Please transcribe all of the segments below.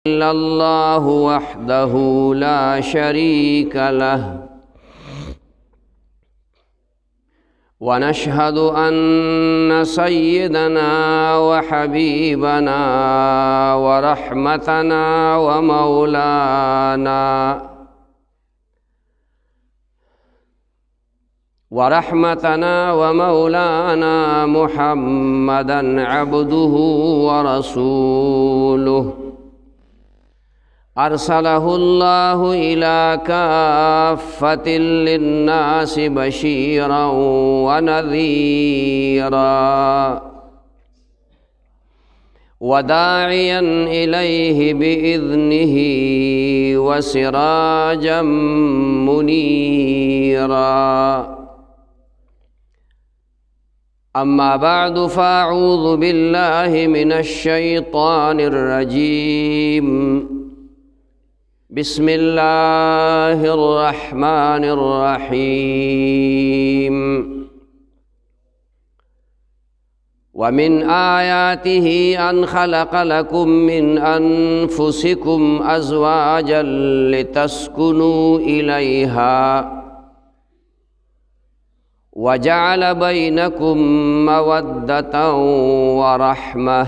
إلا الله وحده لا شريك له ونشهد أن سيدنا وحبيبنا ورحمتنا ومولانا محمدا عبده ورسوله أرسله الله إلى كافة للناس بشيرا ونذيرا وداعيا إليه بإذنه وسراجا منيرا. أما بعد فأعوذ بالله من الشيطان الرجيم. بسم الله الرحمن الرحيم. ومن آياته أن خلق لكم من أنفسكم أزواجا لتسكنوا إليها وجعل بينكم مودة ورحمة.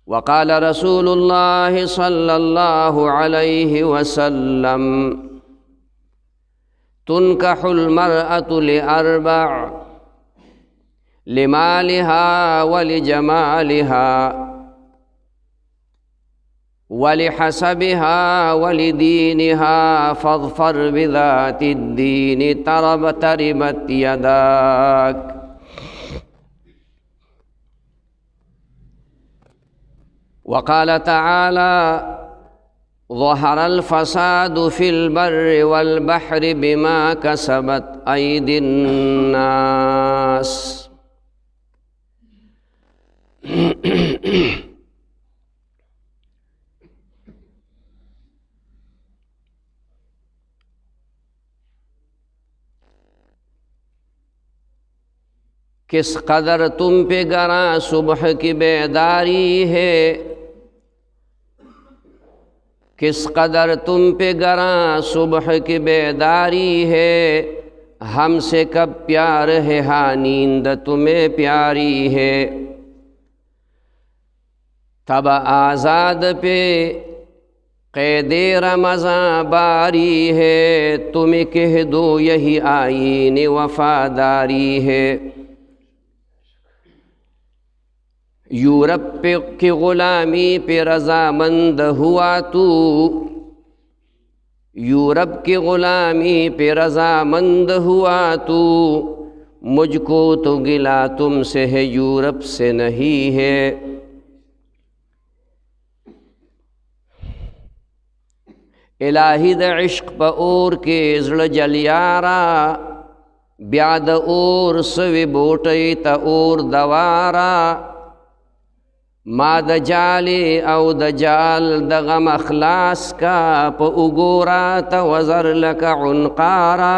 وقال رسول الله صلى الله عليه وسلم: تنكح المرأة لأربع: لمالها ولجمالها ولحسبها ولدينها فاظفر بذات الدين تربت يداك. وقال تعالى: ظهر الفساد في البر والبحر بما كسبت أيدي الناس. किस कदर तुम पे गरा सुबह की बेदारी है, किस कदर तुम पे गरा सुबह की बेदारी है। हमसे कब प्यार है हाँ नींद तुम्हें प्यारी है। तब आज़ाद पे क़ैदे रमज़ां बारी है। तुम्हें कह दो यही आईन वफ़ादारी है। यूरोप पे की ग़ुलामी पे रज़ामंद हुआ तू, यूरोप की ग़ुलामी पे रज़ामंद हुआ तू। मुझको तो गिला तुमसे है यूरोप से नहीं है। इलाही द इश्क प और के ज़ड़ जलियारा, ब्याद और सवी बोटई त और दवारा। माद जाले औ द जाल द गम अखलास का प उगोरा त वज़र लका उनकारा।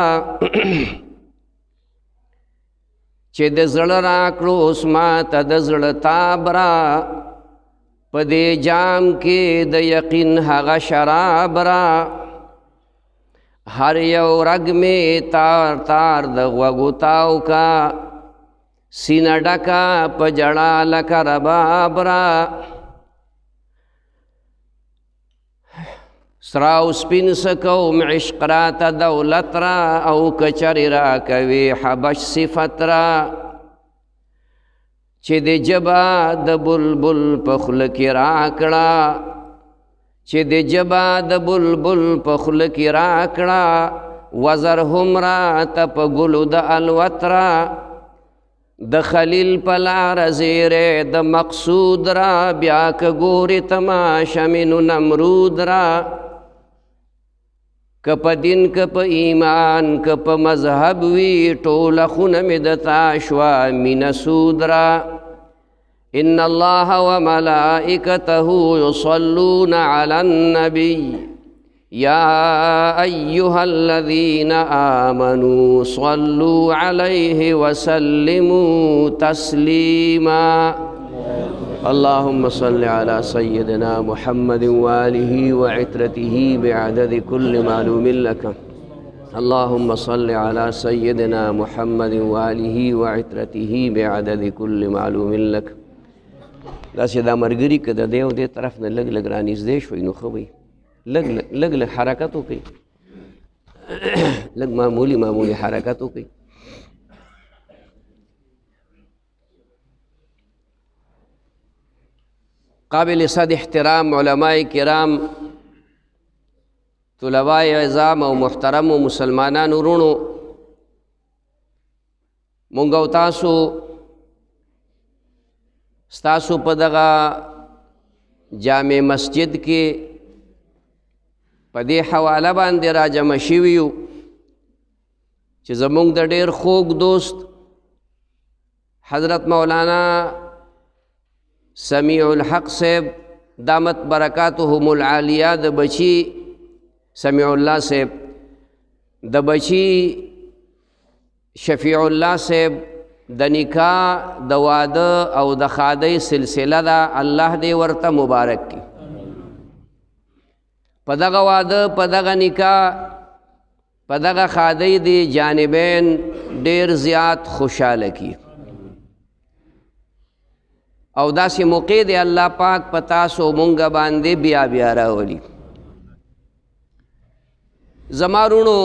चे द ज़ड़ राकड़ो उस्मा त द ज़ड़ ताबरा। पदे जाम के द यकीन हगा शराबरा। हर यव रग में तार तार द वगुताव का। सीना डका पजड़ा लका रबाबरा। सराउ स्पिन सकौ इश्क़रा त दौलतरा। औ कचरिरा कवे हबश सिफतरा। चे दे जबा द बुलबुल पखुल की राकड़ा। चे दे जबा द बुलबुल पखुल की राकड़ा। वज़र हुमरा तप गुलु द अलवतरा। द खलील पलार ज़ेरे द मकसूद रा। ब्याक गोरी तमाशा मिनु नमरूद रा। कप दिन कप ईमान कप मजहब वी टोल खुन मिदता श्वा मिन सूदरा। इन्ना अल्लाह व मलाइकतहु युसल्लूना अलन नबी या अय्युहल्लज़ीना आमनू सल्लू अलैहि वसल्लिमू तस्लीमा। اللهم صل على سيدنا محمد وآله وعترته بعدد كل معلوم لك اللهم صل على سيدنا محمد وآله وعترته بعدد كل معلوم لك. داسې دا ملګري که د دې او دې طرف نه لږ لږ رانږدې شوئ نو ښه وي، لږ لږ حرکت وکړئ، لږ معمولي حرکت وکړئ. قابل صد احترام علماء کرام، طلباء عظام او محترم و مسلمانانو ورونو، مونږ او تاسو ستاسو په دغه جامع مسجد کې په دې حواله باندې راجمع شوي یو چې زمونږ د ډېر خوږ دوست حضرت مولانا سمیع الحق صاحب دامت برکاتهم العالیہ د بچی سمیع الله صاحب د بچی شفیع الله صاحب د نکاح د واده او د خادۍ سلسله ده، الله دې ورته مبارک کړي. په دغه واده، په دغه نکاح، په دغه خادۍ دې جانبین ډېر زیات خوشحاله کړي او داسې موقع دی الله پاک په تاسو مونږ باندې بیا بیا راولي. زما وروڼو،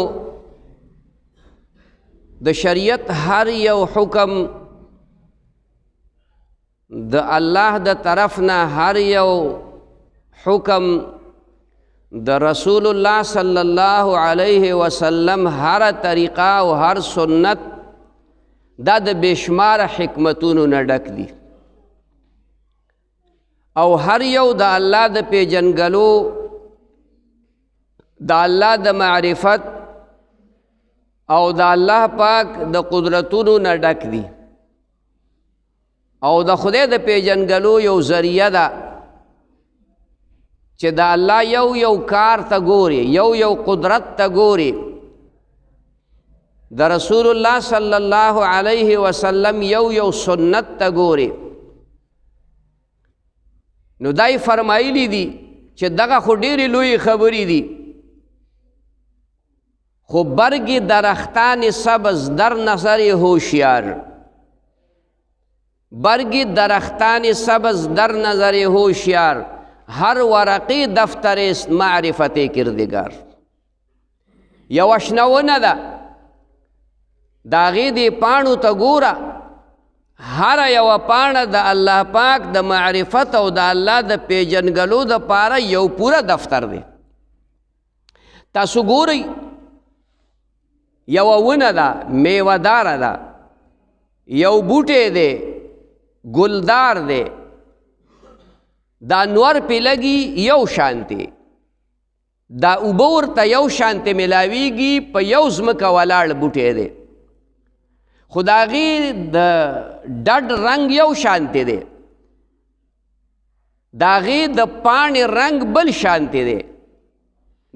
د شریعت هر یو حکم د الله د طرف نه، هر یو حکم د رسول الله صلی الله علیه وسلم هر طریقه او هر سنت دا د بشمار حکمتونو نه ډک دي او هر یو د الله د پیژنګلو، د الله د معرفت او د الله پاک د قدرتونو نه ډک دي او د خدای د پیژنګلو یو ذریعه ده چې د الله یو کار ته ګوري، یو قدرت ته ګوري، د رسول الله صلی الله علیه وسلم یو سنت ته ګوري. نو دای فرمایلی دي چې دغه خو ډېرې لویې خبرې دي، خو برگی درختان سبز در نظر هوشیار، برگی درختان سبز در نظر هوشیار، هر ورقی دفتر است معرفت کردگار. یو اشنونه ده، داغی دی پانو تا گورا، هر یو پانه د الله پاک د معرفت او د الله د پیژنګلو د پاره یو پورا دفتر دی. تاسو ګورئ، یو ونه ده، میوه داره ده، یو بوټی دی، ګلدار دی، دا نور پې لګي یو شانتې، دا اوبه ورته یو شانتې میلاویږي، په یو ځمکه ولاړ بوټی دی، خو د هغې د ډډ رنګ یو شانتې دی، د هغې د پاڼې رنګ بل شانتې دی،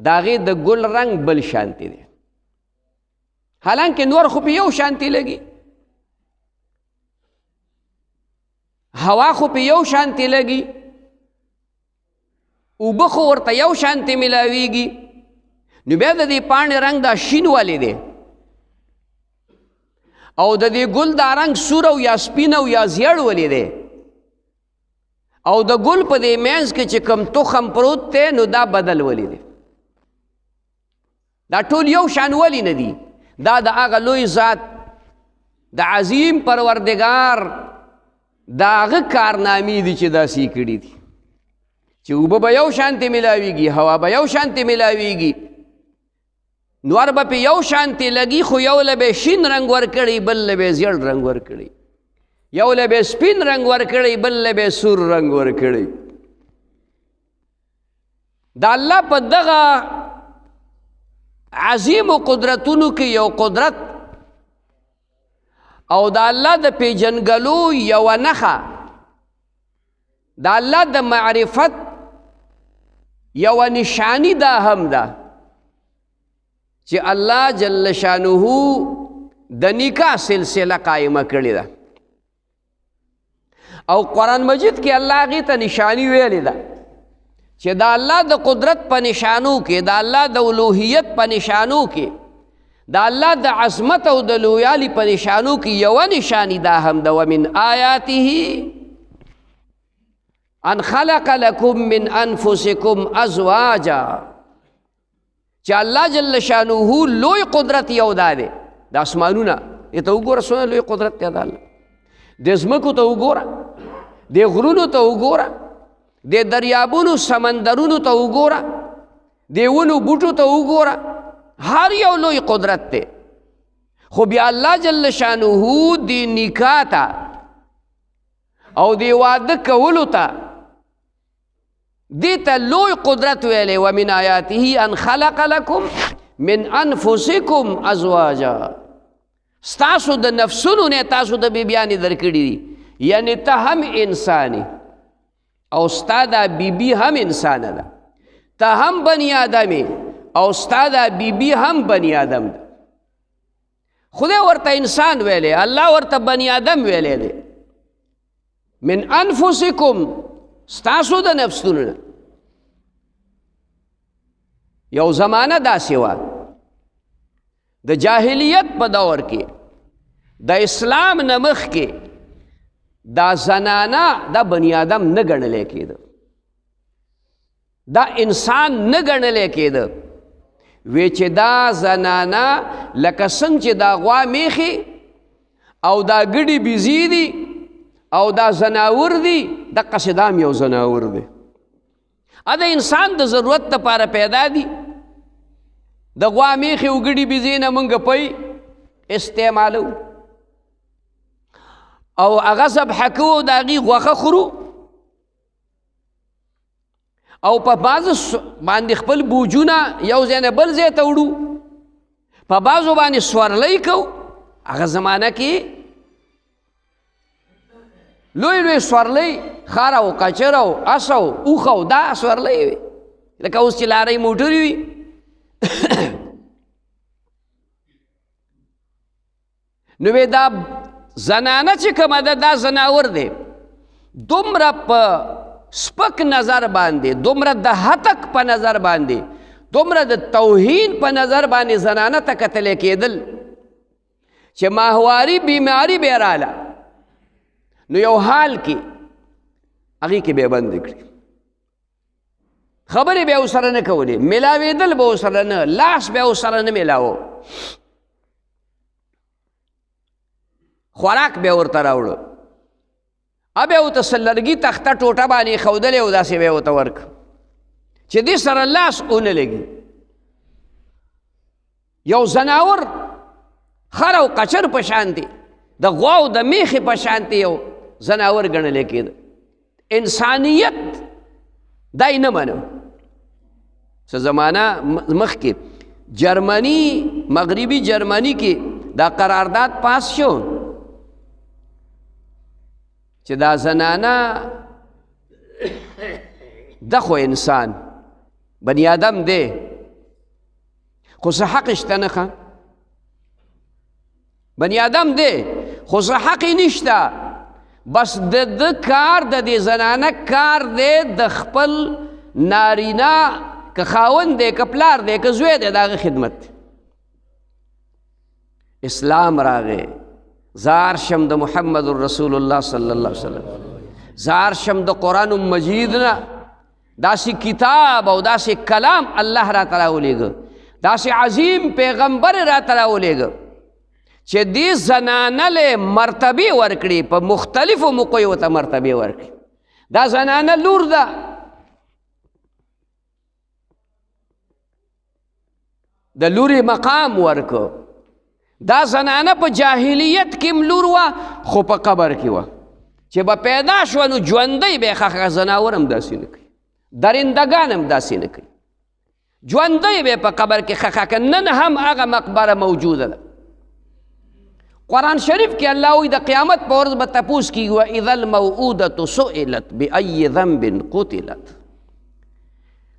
د هغې د ګل رنګ بل شانتې دی، حالانکه نور خو په یو شانتې لګي، هوا خو په یو شانتې لګي، اوبه خو ورته یو شانتې میلاویږي، نو بیا د دې پاڼې رنګ دا شین ولې دی او د دې ګل دا رنګ سور او یا سپین او یا زیړ ولې دی او د ګل په دې منځ کې چې کوم تخم پروت دی نو دا بدل ولې دی؟ دا ټول یو شان ولې نه دي؟ دا د هغه لوی ذات د عظیم پروردگار د هغه کارنامې دي چې داسې کړي دي چې اوبه به یو شانتې میلاویږي، هوا به یو شانتې میلاویږي، نور به په یو شانتې لګي، خو یو له به شین رنګ ورکړی، بل له به زیړ رنګ ورکړی، یو له به سپین رنګ ورکړی، بل له به سور رنګ ورکړی. د الله په دغه عظیم قدرتونو کې یو قدرت او د الله د پیژنګلو یو نښه، د الله د معرفت یو نشانی دا هم ده چې الله جل شانه د نکاح سلسله قائمه کړې ده او قرآن مجید کې الله هغې ته نشانی ویلې ده چې د الله د قدرت په نشانو کې، د الله د الوهیت په نشانو کې، د الله د عظمت او د لویالي په نشانو کې یوه نشانی دا هم ده، ومن آیاته ان خلق لکم من انفسکم ازواجا، چې الله جل شانه لوی قدرت یو دا دی. د اسمانونه یې ته وګوره څومره لوی قدرت دی د الله، د ځمکو ته وګوره، د غرونو ته وګوره، د دریابونو سمندرونو ته وګوره، د ونو بوټو ته وګوره، هر یو لوی قدرت دی. خو بیا الله جل شانه د نکاح ته او د واده کولو ته دې ته لوی قدرت ویلی، ومن آیاته ان خلق لکم من انفسکم ازواجا، ستاسو د نفسونو نه تاسو د بیبیانې درکړي دي، یعنی ته هم انسانی او ستا دا بیبي هم انسانه ده، ته هم بنی آدمې او ستا دا بیبي هم بنی آدم ده. خدای ورته انسان ویلی، الله ورته بنی آدم ویلی دی. من انفسکم، ستاسو د نفسونو نه. یو زمانه داسې وه د جاهلیت په دور کې، د اسلام نه مخکې دا زنانه دا بنی آدم نه ګڼلی کېده، دا انسان نه ګڼلی کېده. وی چې دا زنانه لکه څنګه چې دا غوا میخي او دا ګډې بیزي دي او دا زناور دی، دقسې دا هم یو زناور دی. د انسان د ضرورت دپاره پیدا دي. د غوا میخې او ګډې بیزې نه مونږ پی استعمالو او هغه ذبحه کوو او د هغې غوښه خورو او په بعضو باندې خپل بوجونه یو ځای نه بل ځای ته وړو، په بعضو باندې سورلی کوو. هغه زمانه کې لوی لوی سورلی خر او کچر او اس او اوښ او دا سورلی وي، لکه اوس چې لارۍ موټرې وي. نو وی دا زنانه چې کومه ده دا زناور دی، دومره په سپک نظر باندې، دومره د هتک په نظر باندې، دومره د توهین په نظر باندې زنانه ته کتلی کېدل چې ماهواري بیماري به یې راله نو یو حال کې هغې کې به یې بندې کړي، خبرې به یې ورسره نه کولې، میلاوېدل به ورسره نه، لاس به یې ورسره نه میلاوه، خوراک به یې ورته راوړه، به یې ورته لرګي تخته ټوټه باندې ښودلې او داسې به یې ورته ورکړه چې دې سره لاس ونه لګي. یو زناور خر او قچر په شانتې، د غوا او د میخې په شانتې یو زناور ګڼلی کېده. انسانیت دا یې نه منه. څه زمانه مخکې جرمني، مغربي جرمني کې دا قرارداد پاس شو چې دا زنانه ده خو انسان بنی آدم دی خو څه حق شته نه ښه، بنی آدم دی خو څه حق یې نشته. بس د کار د دې زنانه کار دی د خپل نارینه که خاوند دی که پلار دی که زوی دی د هغه خدمت. اسلام راغی، زار شم د محمد رسول الله صلی الله علیه وسلم، زار شم د قرآن مجید نه، داسې کتاب او داسې کلام الله را ته راولېږه، داسې عظیم پیغمبر را ته راولېږه چې دې زنانه له مرتبې ورکړي، په مختلفو موقعو ورته مرتبې ورکړي. دا زنانه لور ده، د لورې مقام ورکو. دا زنانه په جاهلیت کې هم لور وه خو په قبر کې وه، چې به پیدا شوه نو ژوندی به یې ښخ، زناور هم داسې نه کوي، درندګان هم داسې نه کوي، ژوندی به یې په قبر کې ښخ کړه. نن هم هغه مقبره موجوده ده. قرآن شریف کې الله وایي د قیامت په ورځ به تپوس کېږي واذا الموعودة سئلت بأي ذنب قتلت.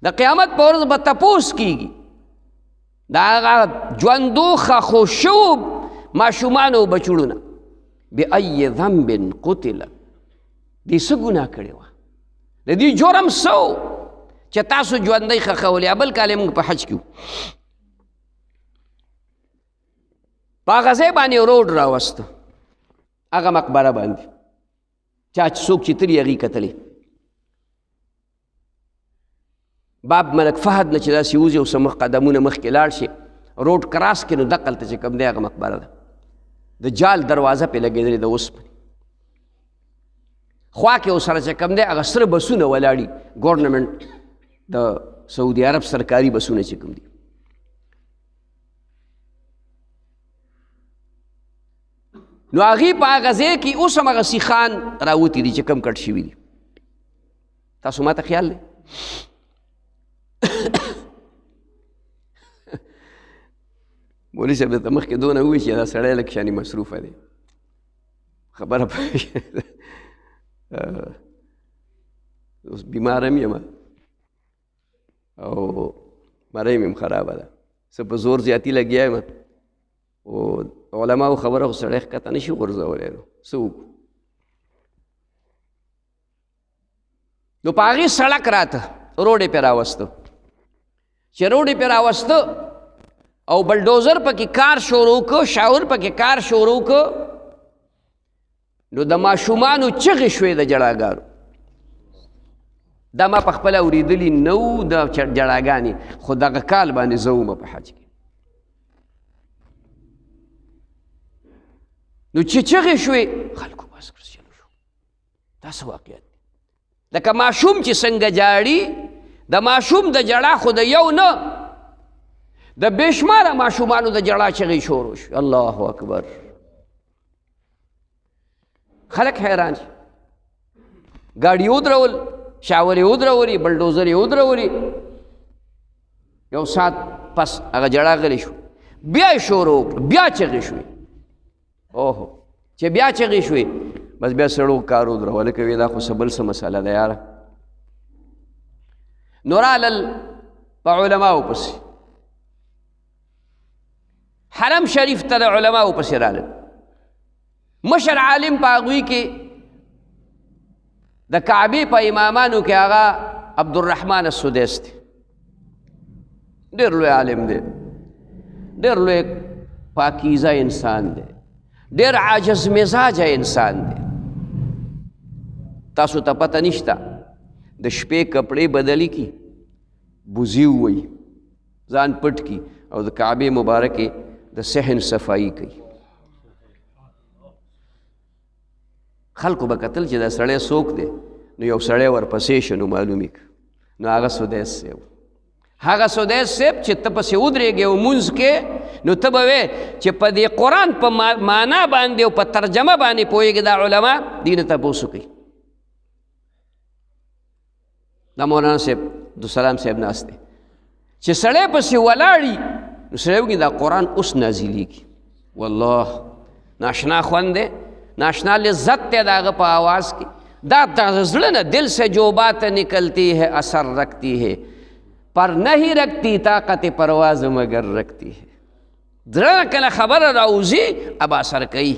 د قیامت په ورځ به تپوس کېږي د هغه ژوندو ښخو شوو ماشومانو بچوړو نه، بأي ذنب قتلت، دې څه ګناه کړې وه د دې جرم څه و چې تاسو ژوندی ښخولې بل کال یې موږ په حج کې په هغه ځای باندې روډ راوسته هغه مقبره باندې چا چې څوک چې تلي هغې کتلې باب ملک فهد نه چې داسې وځي او څه قدمونه مخکې لاړ شي روډ کراس کړي نو دقلته چې کوم دی هغه مقبره ده د جال دروازه پې لګېدلې د اوسپنې خوا کې ورسره چې کوم دی هغه سره بسونه ولاړي ګورنمنټ د سعودي عرب سرکاري بسونه چې کوم دي نو هغې په هغه ځای کې اوس هم هغه سیخان راوتي دي چې کم کټ شوي دي تاسو ما ته خیال دی مولوي صاحب درته مخکې دونه ووایي چې دا سړی لږ شانې مصروفه دی خبره اوس بیمار هم یم او مرۍ مې هم خرابه ده څه په زور زیاتي لګیا یم او علماو خبره خو سړی ښکته نه شي غورځولی نو څه وکړو نو په هغې سړک راته روډ یې پې راوسته چې روډ یې پې راوسته او بلډوزر پکې کار شروع که شاور پکې کار شروع که نو د ماشومانو چغې شوې د جړاګانو دا ما په خپله اورېدلي نه وو د جړاګانې خو دغه کال باندې زه وم په حج کې نو چې چغې شوې خلکو بس چلو شو دا څه واقعیت دی لکه ماشوم چې څنګه جاړي د ماشوم د جړا خو د یو نه د بېشماره ماشومانو د جړا چغې شروع شو الله اکبر خلک حیران شي ګاډي ودرول شاور یې ودرولي بلډوزر یې ودرولي یو ساعت پس هغه جړا غلی شو بیا یې شروع وکړه بیا چغې شوې اوهو چې بیا چغې شوې بس بیا سړو کار ودرول لکه وی دا خو څه بل څه مسله ده یاره نو رالل په علماو پسې حرم شریف ته د علماو پسې رالل مشر عالم په هغوی کې د کعبې په امامانو کې هغه عبدالرحمن السدیس دی ډېر لوی عالم دی ډېر لوی پاکیزه انسان دی ډېر عاجز مزاجه انسان دی تاسو ته پته نشته د شپې کپړې بدلی کی بوزي ووایي ځان پټ کی او د کعبې مبارکې د صحن صفایي کوي خلکو به کتل چې دا سړی څوک دی نو یو سړی ورپسې شه نو معلومي نو هغه سدیس صاحب هغه سدیس صاحب چې ته پسې ودرېږې او مونځ کې نو ته به وې چې په دې قرآن په معنا باندې او په ترجمه باندې پوهېږي دا علما دې نه تپوس کوي دا مولانا صاحب عبدالسلام صاحب ناست دی چې سړی پسې ولاړي نو سړی وګي دا قرآن اوس نازلېږي والله ناشنا خوند دی ناشنا لذت دی د هغه په آواز کې دا زړه نه دل سے جو بات نکلتی ہے اثر رکھتی ہے پر نہیں رکھتی طاقت پرواز مگر رکھتی ہے زړه نه کله خبره راوځي اب اثر کوي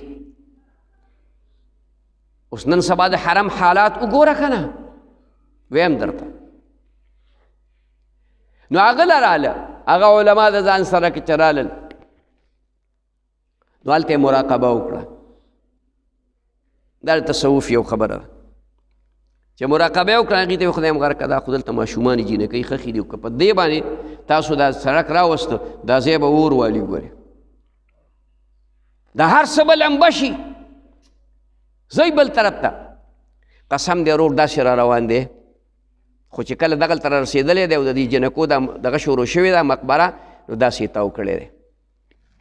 اوس نن سبا د حرم حالات وګوره که نه ویم درته نو هغه لراله هغه علما د ځان سره کې چې رالل نو هلته یې مراقبه وکړه دا تصوف یو خبره ده چې مراقبه یې وکړه هغې ته یې خدایم غره که دا خو دلته ماشومان یې جینکۍ ښخې دي که په دې باندې تاسو دا سړک راوسته دا ځای به اور والي ګورې دا هر څه به لمبه شي ځئ بل طرف ته قسم دی روډ داسې را روان دی خو چې کله دغلته را رسېدلی دی او د دې جنکو دغه شروع شوې ده مقبره نو داسې یې تاو کړی دی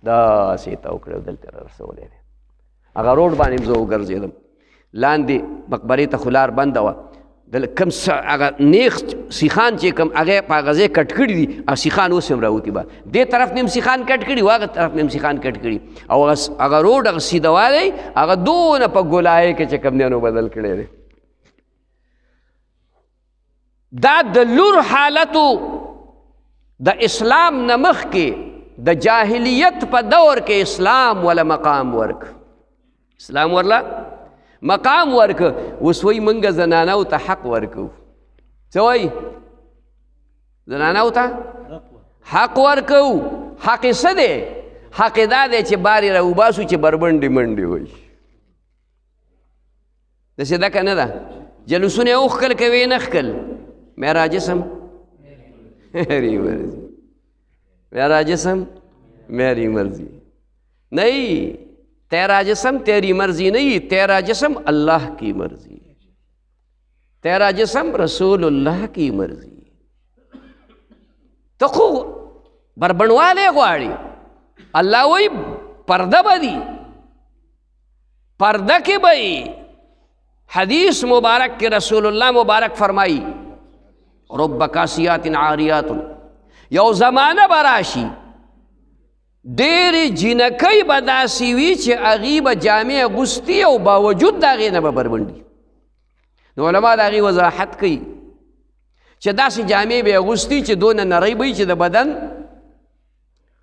داسې یې تاو کړی دلته را رسولی دی هغه روډ باندې هم زه وګرځېدم لاندې مقبرې ته خو لار بنده وه د کوم هغه نیغ سیخان چې کوم هغه په هغه ځای کټ کړي دي او سیخان اوس هم راوتي به دې طرف نه هم سیخان کټ کړي و هغه طرف نه هم سیخان کټ کړي او هغه روډ هغه سیده والی هغه دونه په ګولایې کې چې کوم دیانو بدل کړی دی دا د لور حالتو د اسلام نه مخکې د جاهلیت په دور کې اسلام ولا مقام ورک اسلام ورله مقام ورکه. اوس وایي موږ زنانو ته حق ورکوو. څه وایي؟ زنانو ته حق ورکوو. حق یې څه دی؟ حق یې دا دی چې بار یې راوباسو چې بربنډې منډې وایي. داسې ده که نه ده؟ جلوسونه یې وښکل که ویې نه ښکل؟ میرا جسم میری مرضی، میرا جسم میری مرضی. نہیں، تیرا جسم تیری مرضی نہیں، تیرا جسم اللہ کی مرضی، تیرا جسم رسول اللہ کی مرضی. تو خو بربنواله غواړي. الله وی پرده بدی، پرده کې به حدیث مبارک کے رسول اللہ مبارک فرمائی رب کاسیات عاریات، یو زمانہ براشی ډېرې جنکۍ به داسې وي چې هغې به جامې اغوستي او باوجود د هغې نه به بربنډي. نو علما د هغې وضاحت کوي چې داسې جامې به یې اغوستي چې دونه نری به وي چې د بدن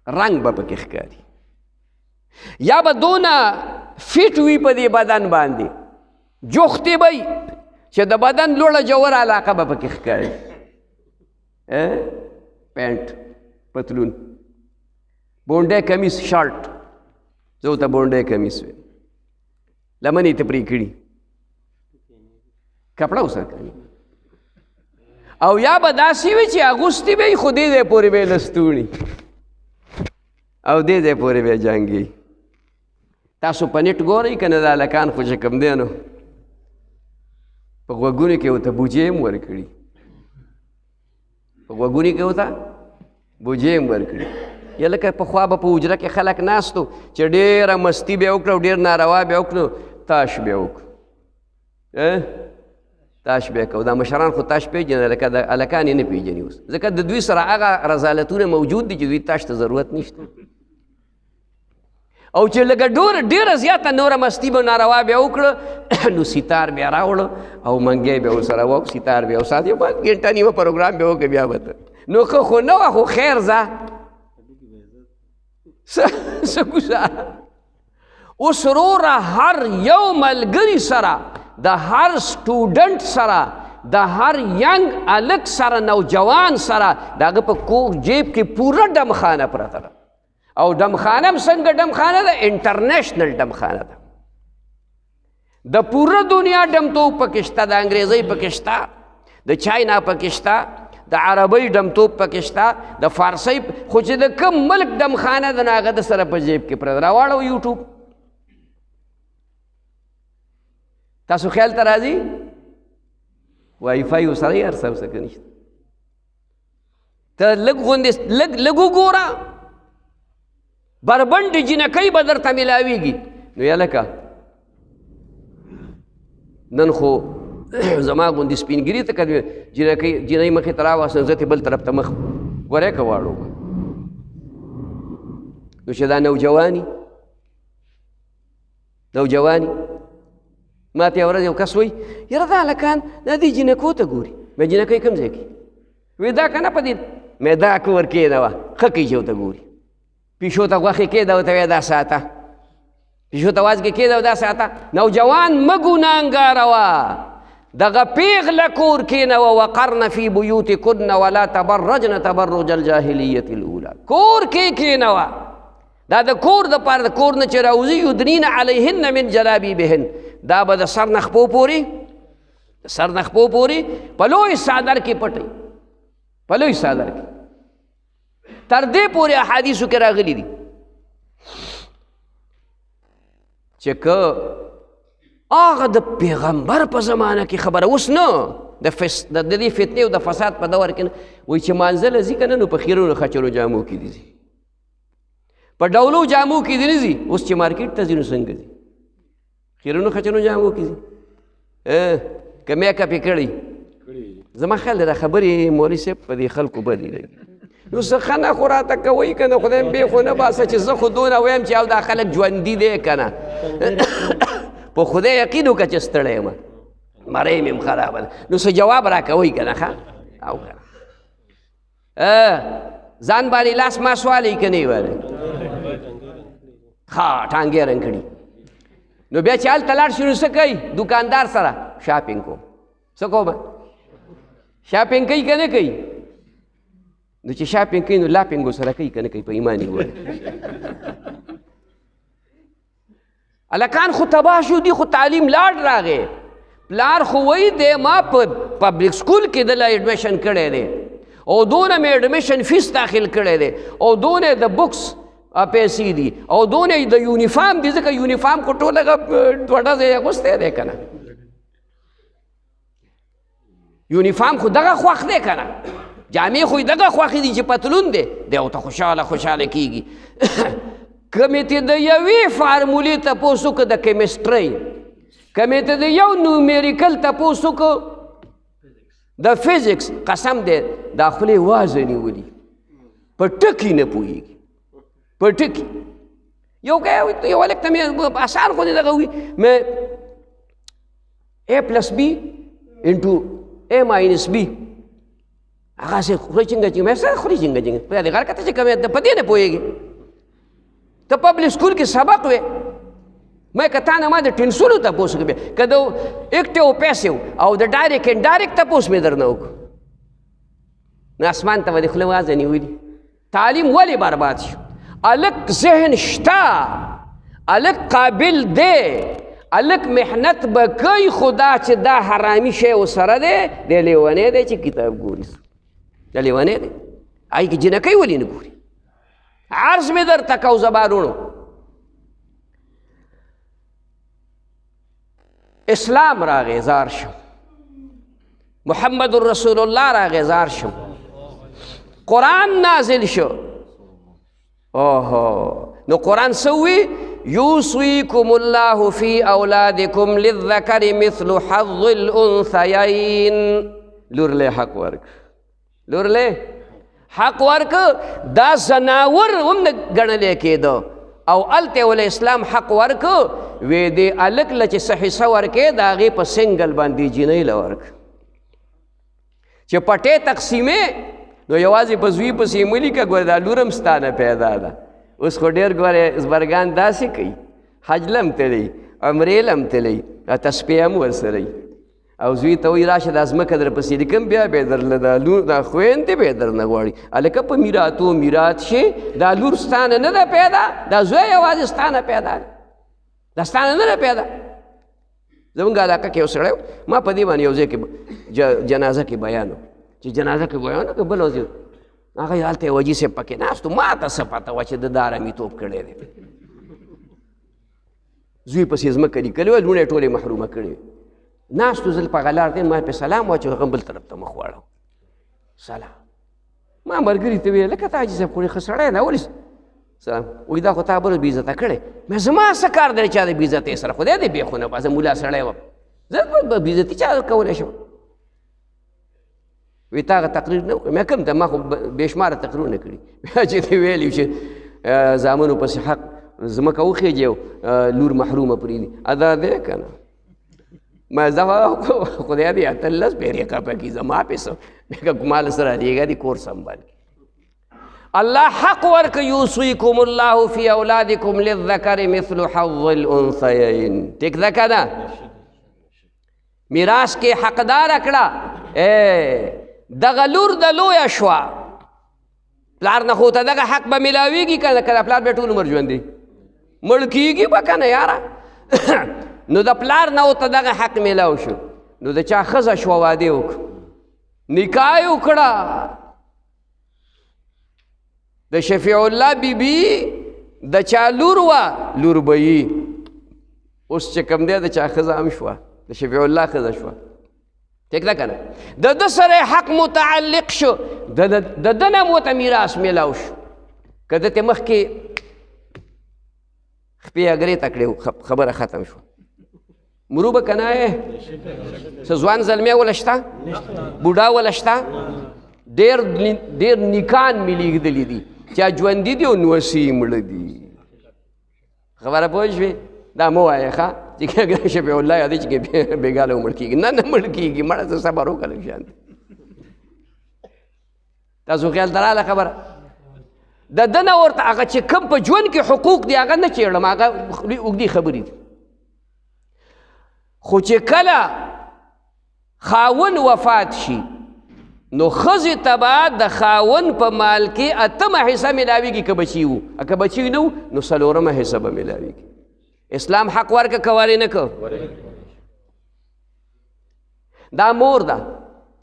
رنګ به پکې ښکاري، یا به دونه فټ وي په دې بدن باندې، جوختې به وي چې د بدن لوړه جوړه علاقه به پکې ښکاري. پینټ، پتلون، بونډی کمیس، شارټ، زه ورته بونډی کمیس ویم، لمنې ته پرې کړي، کپړه ورسره کوي. او یا به داسې وي چې اغوستې به یې خو دې ځای پورې به یې لستوڼي او دې ځای پورې به یې جانګي. تاسو په نیټ ګورئ که نه؟ دا هلکان خو چې کوم دی نو په غوږونو کې ورته بوجۍ هم ورکړي، په غوږونو کې ورته بوجۍ هم ورکړي. یا لکه پخوا به په حجره کې خلک ناستو چې ډېره مستي به یې وکړه او ډېر ناروا به یې وکړو، تاش به یې وکړو، تاش به یې کوو. دا مشران خو تاش پېژني، لکه د هلکان یې نه پېژني اوس، ځکه د دوی سره هغه رذالتونه موجود دي چې دوی تاش ته ضرورت نشته. او چې لکه ډېره زیاته نوره مستي به ناروا به یې وکړه نو ستار به یې راوړه او منګی به یې ورسره وو، ستار به یې وسات، یو ګنټه نیمه پروګرام به یې وکړه، بیا به ته نو ښه خو نه وه، خو خیر ځه څه کوزه. اوس وروره هر یو ملګري سره، د هر سټوډنټ سره، د هر ینګ هلک سره، نوجوان سره د هغه په کوږ جیب کې پوره ډمخانه پرته ده. او ډمخانه هم څنګه ډمخانه ده؟ انټرنیشنل ډمخانه ده. د پوره دنیا ډمتوب پکې شته، د انګریزۍ پکې شته، د چاینا پکې شته، د عربۍ ډمتوب پکې شته، د فارسۍ، خو چې د کوم ملک ډمخانه ده نو هغه د سره په جیب کې پرته. راواړو یوټوب، تاسو خیال ته راځي؟ وای فای ورسره یې هر څه ورسره نشته. ته لږ غوندې لږ وګوره، بربنډې جنکۍ به درته میلاویږي. نو یا لکه نن خو زما غوندې سپینګیري ته که جنۍ مخې ته راواسته زه تې بل طرف ته مخ ورې که واړو، نو چې دا نوجواني ما ته یوه ورځ یو کس وایي یاره دا هلکان دا دې جنکو ته ګوري. مې جنکۍ کوم ځای کې؟ وایي دا که نه په دې مې دا کور کېنوه، ښه کوي چې ورته ګوري. پیشو ته غوښې کېده ورته وایه دا ساته، پیشو ته وازګې کېده دا ساته. نوجوان مه ګناهګاروه، دغه پیغله کور کېنوه، وقرن فی بیوتکن ولا تبرجن تبرج الجاهلیة الاولی. کور کې کېنوه، دا د کور دپاره، د کور نه چې راوځي یدنین علیهن من جلابیبهن، دا به د سر نه خپو پورې، د سر نه خپو پورې په لوی څادر کې پټوي، په لوی څادر کې. تر دې پورې احادیثو کې راغلي دي چې که هغه د پیغمبر په زمانه کې خبره، اوس نه د دې فتنې او د فساد په دور کې نه، وایي چې مانځه له ځي که نه نو په خیرونو خچرو جامو کې دي ځي، په ډولو جامو کې دي نه ځي. اوس چې مارکیټ ته ځي نو څنګه ځي؟ خیرونو خچرو جامو کې ځي. که میک اپ یې کړی، زما خیال دی دا خبرې مولوي صاحب په دې خلکو بدې لګي. نو څه ښه نه خو راته کوئ که نه، خدای م بې خو نه باسه چې زه خو دونه ویم چې او دا خلک ژوندي دی که نه. په خدای یقین وکړه چې ستړی یم، مرۍ مې هم خرابه ده. نو څه جواب را کوئ که نه، ښه او که نه ځان باندې لاس ماس والی که نه یې والی؟ ښه ټانګې رنګ کړي. نو بیا چې هلته لاړ شي نو څه کوي دوکاندار سره شاپینګ کوم څه کوم شاپینګ کوي که نه کوي نو چې شاپینګ کوي نو لاپینګ سره کوي که نه کوي په ایمان یې ووایه هلکان خو تباه شو دي خو تعلیم لاړ راغی پلار خو وایي دی ما په پبلیک سکول کې دله ایډمیشن کړی دی او دونه مې ایډمیشن فیس داخل کړی دی او دونه د بکس پیسې دي او دونه د یونیفارم دي ځکه یونیفارم خو ټول هغه دوه ډزې اغوستی دی که نه یونیفارم خو دغه خوښ دی که نه جامې خو یې دغه خوښې دي چې پتلون دی او ته خوشحاله کېږي که مې ته د یوې فارمولې تپوس وکړه د کیمسټرۍ که مې ته د یو نومیریکل تپوس وکړه د فزیکس قسم دی دا خولې وازه نیولي په ټکي نه پوهېږي په ټکي یو هلک ته مې اسان خو دې دغه وي مې A plus B into A minus B هغسې خوري چنګه چنګه مې سره خوري چنګه چنګه په دې غار کته چې کومې په دې نه پوهېږي ته پبلیک سکول کې سبق وې مې که تا نه ما د ټینسونو تپوس وکړې که د ایکټیو پیسیو او د ډایرکټ انډایرکټ تپوس مې در نه وکړو نو اسمان ته به دې خوله وازه نیولي تعلیم ولې برباد شو الک ذهن شته الک قابل دی الک محنت به کوي خدا چې دا حرامي شی ورسره دی دی لیونی دی چې کتاب ګوري دا لیونی دی هغې کې جنکۍ ولې نه ګوري عرض مې درته کو زبانونو اسلام راغی زار شو محمد رسول الله راغی زار شو قرآن نازل شو نو قرآن سوی یوصیکم الله فی اولادکم للذکر مثل حظ الانثیین لورلی حق ورک لورلی حق ورک دا زناور هم نه ګڼلی کېده او هلته ول اسلام حق ورک وی دې هلک له چې څه حصه ورکې د هغې په سنګل باندې جینۍ له ورک چې پټې تقسیمې نو یوازې په زوی پسې یې مه لیکه ګوره دا لور هم ستا نه پیدا ده اوس خو ډېر ګوره زبرګان داسې کوي حج له هم تللی عمرې له هم تللی تسبیح هم ورسره او زوی ته وایي راشه دا ځمکه در پسې لیکم بیا به یې درله دا خویندې به یې در نه غواړي هلکه په میراتو میرات شي دا لور ستا نه نه ده پیدا دا زوی یوازې ستا نه پیدا ده دا ستا نه نه ده پیدا زمونږ علاقه کې یو سړی ما په دې باندې یو ځای کې جنازه کې بیان چې جنازه کې بیان که بل وځي هغه هلته یې وجي صاحب پکې ناست و ما ته څه پته وه چې د دا آرامیتوب کړی دی زوی پسې ځمکه لیکلې وه لوڼې ټولې محرومه کړې ناستو زه په هغه لار دی ما پې سلام واچو هغه بل طرف ته مخ واړو سلام ما ملګري ته ویل لکه ته حاجي صاحب خو ښه سړی دی ولې سلام وایي دا خو تا بله بې عزته کړی مې زما څه کار دی چا د بې عزتۍ سره خدای دې بې خونه زه مولا سړی وم زه بې عزتي چا کولی شم وی تا هغه تقریر نه وکړه مې کوم ته ما خو بې شماره تقریرونه کړي بیا چې ته ویلي چې زامنو پسې حق ځمکه وخېجې او لور محرومه پرېږدي ادا دی که نه ما زه خدای دې اتلس پیرې قپه کړي زما پې څه که مال سره دیږه دي کور سنبال کړي الله حق ورک یوصیکم الله فی اولادکم للذکر مثل حظ الانثیین ټیک ده که نه میراث کې حقدار کړه دغه لور د لویه شوه پلار نه خو ته دغه حق به میلاویږي که نه که پلار بیا ټول عمر ژوندی مړ کېږي به که نه یاره نو د پلار نه ورته دغه حق میلاو شو نو د چا ښځه شوه واده وکړه نکاح یې وکړه د شفیع الله بیبي د چا لور وه لور به یي اوس چې کوم دی د چا ښځه هم شوه د شفیع الله ښځه شوه ټیک ده که نه د ده سره حق متعلق شو د ده نه هم ورته میراث میلاو شو که ده ته مخکې خپې اګرې ته کړې خبره ختم شوه مرو به که نه څه ځوان زلمی وله شته بوډا وله شته ډېر نیکان مې لیږدلي دي چا ژوندي دي او نوسي مړه دي خبره پوه شوې دا مه وایې ښه چې شفیع الله یادې چې بېګاله مړ کېږي نه مړ کېږي مړه څه صبر وکړه لږ شان تاسو خیال ته راغله خبره د ده نه ورته هغه چې کوم په ژوند کې حقوق دي هغه نه چېړم هغه اوږدې خبرې دي خو چې کله خاون وفات شي نو ښځې ته به د خاون په مال کې 8مه حصه میلاویږي که بچي وو که بچي نه وو نو 4مه حصه به میلاویږي اسلام حق ورکه که ولې نه که دا مور ده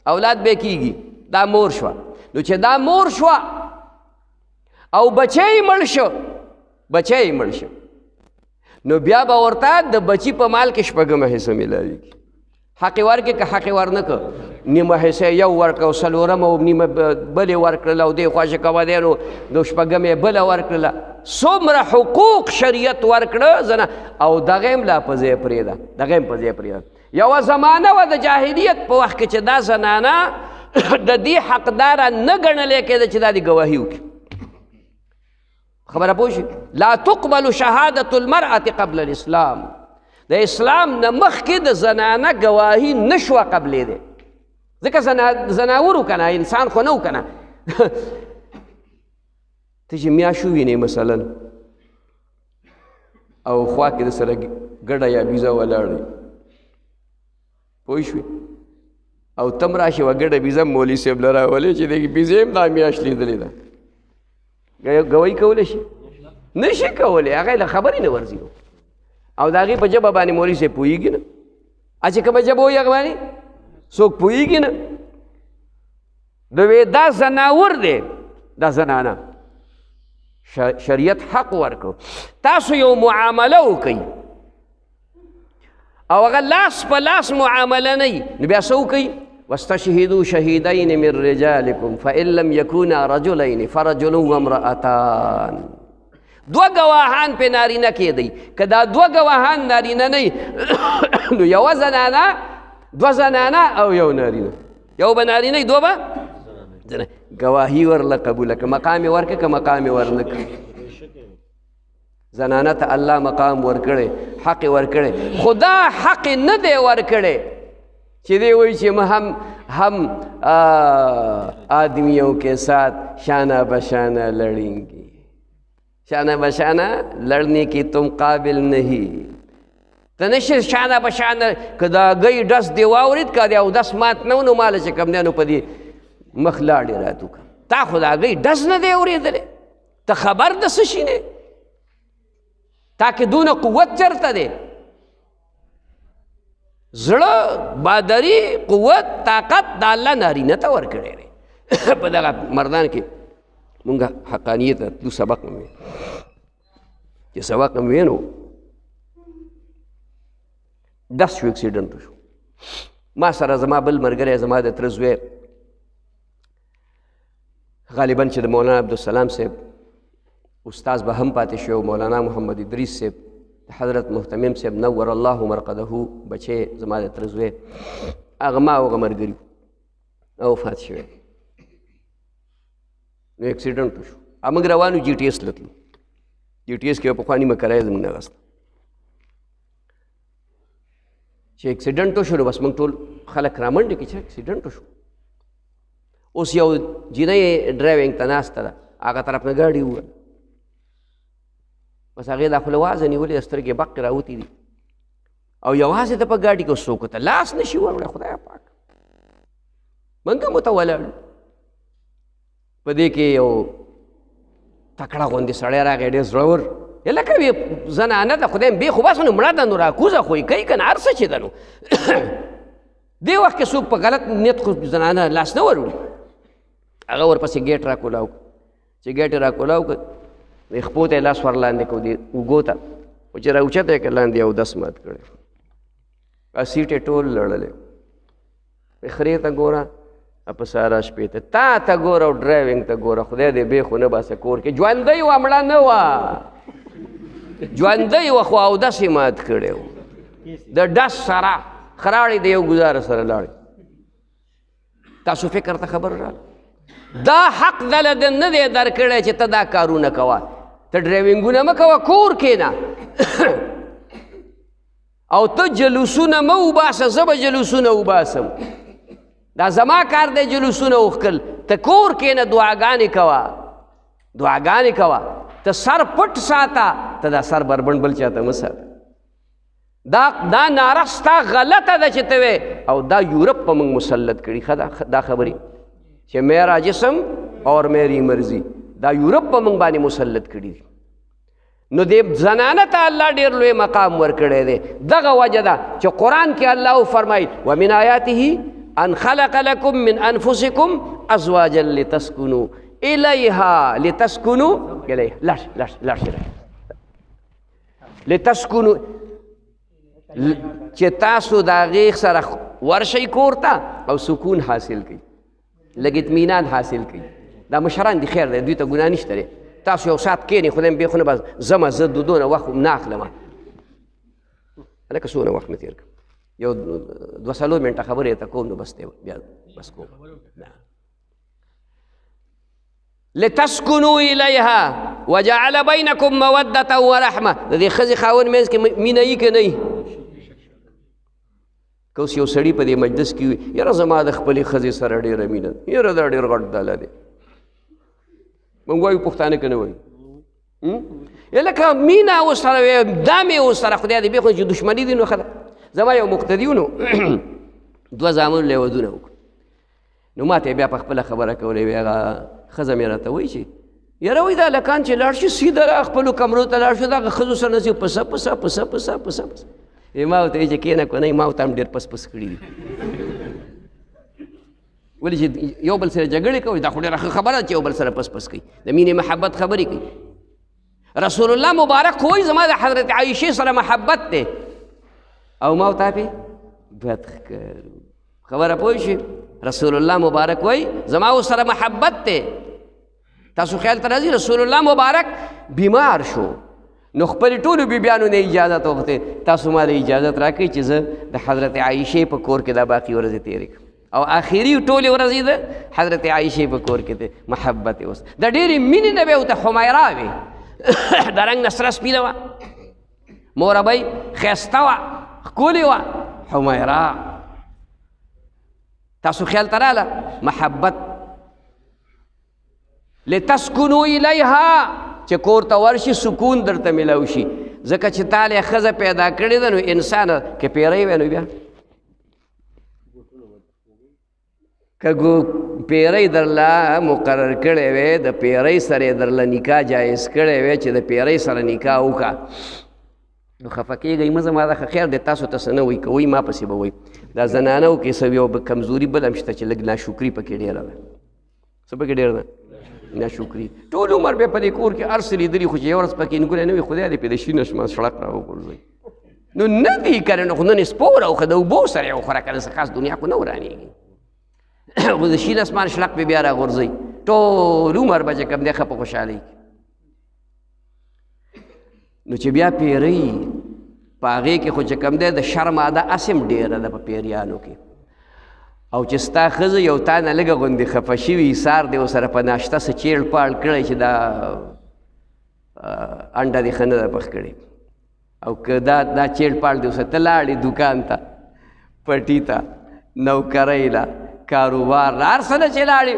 اولاد به کېږي دا مور شوه نو چې دا مور شوه او بچی مړ شو نو بیا به ورته د بچي په مال کې 6مه حصه میلاویږي حق ورکې که حق ور نه که نیمه حصه یو ورکړه او 4مه او نیمه بلې ورکړله او دې خواشه کوه دی نو 6مه بله ورکړله څومره حقوق شریعت ورکړه زنه او دغه هم لا په ځای پرېږده یوه زمانه وه د جاهلیت په وخت کې چې دا زنانه د دې حقداره نه ګڼلی کېده چې دا د ګواهي وکړي خبره پوه شي لا تقبل شهادة المرأة قبل الاسلام د اسلام نه مخکې د زنانه ګواهي نشوه قبلېدی ځکه زناور و که نه انسان خو نه و که نه ته چې میاشو وینې مثلا او خوا کې د سره ګډه یا بیزه ولاړ پوه شوې او تم راشې وه ګډه بیزه مولي صاحب له راولې چې د بیزې هم دا میاشت لیدلې ده ګواهي کولی شي نشي کولی هغه له خبرې نه ورځي او د هغې په ژبه باندې مولي صاحب پوهېږي نه چې کومه ژبه وایي هغه باندې څوک پوهېږي نه دا زناور دی دا زنانه شریعت حق ورکړو تاسو یو معامله وکئ او هغه لاس په لاس معامله نه وي نو بیا څه وکئ واستشهدوا شهیدین من رجالکم فإن لم یکونا رجلین فرجل وامرأتان 2 گواهان پې نارینه کېدی که دا 2 گواهان نارینه نه نو یوه زنانه 2 زنانه او یو نارینه یو به نارینه 2 به گواهی ورله قبوله که مقام یې ورکړه که مقام یې ورنه کړه زنانه ته الله مقام ورکړی حق یې ورکړی خو دا حق نه دی ورکړی چې دی وایي چې हम आदमियों के साथ शाना बशाना लड़ेंगे शाना बशाना लड़ने की तुम काबिल नहीं ته نشي شانه بشانه که دا ګی ډس دی واورید که د اودس مات نه و نو ماله چې کوم دی نو په دې مخ لاړې راتو که تا خو دا ګی ډس نه دی اورېدلی ته خبر د څه شي نه تا کې دونه قوت چېرته دی زړه بادري قوت طاقت د الله نارینه ته ورکړی دی په دغه مردان کې مونږ حقانیت تلو سبق مې چې سبق مې وینو 10 شو اکسیډنټ شو ما سره زما بل ملګری زما د تره زوی غالبا چې د مولانا عبدالسلام صاحب استاذ به هم پاتې شو مولانا محمد ادریس صاحب حضرت محتمم صاحب نور الله مرقده بچی زما د تره زوی هغه ما هغه ملګري او وفات شوی نو اکسیډنټ شو موږ روانو جی ټي ایس له تلو جی ټي ایس کې پخوا نیمه کرایه زموږ نه اخیسته چې اکسیډنټ وشو نو بس موږ ټول خلک رامنډې کړي چې اکسیډنټ وشو اوس یو جینۍ ډرایوینګ ته ناسته ده هغه طرف نه ګاډي ووت بس هغې دا خوله وازه نیولې ده سترګې بقې راوتې دي او یوازې ده په ګاډي کې څوک ته لاس نه شي وروړی خدای پاک موږ هم ورته ولاړو په دې کې یو تکړه غوندې سړی راغی ډېر زړور لکه وي زنانه ده خدای بې خو بس نو مړه ده نو راکوزه خو یې کوي که نه هر څه چې ده نو دې وخت کې څوک په غلط نیت خو زنانه لاس نه وروړي هغه ورپسې ګیټ راکولاو چې ګیټ یې راکولاو که خپو ته یې لاس ورلاندې کړو دې اوږو ته خو چې راوچته یې که لاندې اودس مات کړی سیټ یې ټول لړلی خرې ته ګوره په ساره شپې ته تا ته ګوره او ډرایوینګ ته ګوره خدای دې بې خو نه باسه کور کې ژوندی وه مړه نه وه ژوندی وه خو اودس یې مات کړی و د ډس سره خراړې د یو ګزاره سره لاړې تاسو فکر ته خبر راغله دا حق دله د نه دی درکړی چې ته دا کارونه کوه ته ډرایوینګونه مه کوه کور کښېنه او ته جلوسونه مه وباسه زه به جلوسونه وباسم دا زما کار دی جلوسونه وښکل ته کور کښېنه دعاګانې کوه دعاګانې کوه ته سر پټ ساته ته دا سر بربنډ بل چاته مه ساته دا ناره ستا غلطه ده چې ته وې او دا یورپ په موږ مسلط کړي ښه دا خبرې چې میرا جسم اور میری مرضی دا یورپ په موږ باندې مسلط کړي دي. نو دې زنانه ته الله ډېر لوی مقام ورکړی دی. دغه وجه ده چې قرآن کې الله فرمایي ومن آیاته ان خلق لکم من انفسکم ازواجا لتسکنوا الیها لتسکنوا چې تاسو د هغې سره ورشئ کور ته او سکون حاصل کړئ، لږ اطمینان حاصل کړئ. دا مشران دي خیر دی، دوی ته ګناه نشته دی. تاسو یو ساعت کښېنئ خدای مې بېخونه به ځمه زه دونه وخت نه اخلمه. هلکه څونه وخت مې تېر کړم، یو 2-3 منټه خبرې ته کوم نو بس دی بیا بس کوم. لتسکنوا الیها وجعل بینکم مودة ورحمه. د دې ښځې خاوند منځ کې مینه یي که نه یي؟ که اوس یو سړي په دې مجلس کې وي یاره زما د خپلې ښځې سره ډېره مینه ده، یاره دا ډېر غټ دله دی. موږ وایو پښتانه که نه وایو؟ لکه مینه ورسره وي، دا مې ورسره خدای دې بېخونه چې دښمني دي نو ښه ده. زما یو مقتدي و نو 2 زامنو له یې ودونه وکړو، نو ما ته یې بیا په خپله خبره کولی وي. هغه ښځه مې راته وایي چې یاره وایي دا هلکان چې لاړ شي سیده را خپلو کمرو ته لاړ شو، دغه ښځو سره نسي پسه پسه پسه پسه پسه پسه. ما ورته وایي چې کښېنه که نه ما ورته هم ډېر پس پس کړي دي. ولې چې یو بل سره جګړې کوي دا خو ډېره ښه خبره ده چې یو بل سره پس پس کوي، د مینې محبت خبرې کوي. رسول الله مبارک خو وایي زما د حضرت عایشې سره محبت دی او ما ورته پې بد ښکارو. خبره پوه شي؟ رسول الله مبارک وایي زما ورسره محبت دی. تاسو خیال ته راځي رسول الله مبارک بیمار شو نو خپلې ټولو بیبیانو نه اجازت وغوښتې تاسو ما له اجازت راکړئ چې زه د حضرت عایشې په کور کې دا باقي ورځې تېرې کړم. او آخري ټولې ورځې د حضرت عایشې په کور کې د محبت یې اوس د ډېرې مینې نه به ورته حمیرا وې د رنګ نه سره سپینه وه، موربۍ ښایسته وه، ښکلې وه حمیرا. تاسو خیال ته راله محبت. لتسکنوا الیها چې کور ته ورشي سکون درته میلاو شي، ځکه چې تا له ښځه پیدا کړې ده نو انسان که پیری وی نو بیا که پیری درله مقرر کړی وی د پیری سره درله نکاح جایز کړی وی چې د پیری سره نکاح وکړه نو خفه کېږئ مه زما دا خیر دی تاسو ته څه نه وایي که وایي ما پسې به وایي. دا زنانو کې څه یو کمزوري بل هم شته چې لږ ناشکري پکې ډېره ده. څه پکې ډېره ده؟ ناشکري. ټول عمر بیا په دې کور کې هر څه لیدلي خو چې یو ورځ پکې نګولی نه وي خدای دې پې د شینه شمه سړک را وغورځوي. نو نه دي که نه نو خو نن یې سپور او ښه د اوبو سره یې وخوره که نه څه خاص دنیا خو نه ورانېږي. خو د شین اسمان شړک پې بیا را غورځوي ټول عمر به چې کوم دی ښه په خوشحالۍ کې. نو چې بیا پیری په هغې کې خو چې کوم دی د شر ماده هسې هم ډېره ده په پیریانو کې. او چې ستا ښځه یو تا نه لږه غوندې خفه شوي سار دی ورسره په ناشته څه چیړ پاړ کړی چې دا انډه دې ښه نه ده پخ کړې او که دا چیړ پاړ دی ورسره ته لاړې دوکان ته پټي ته نوکرۍ له کاروبار له هر څه نه چې لاړې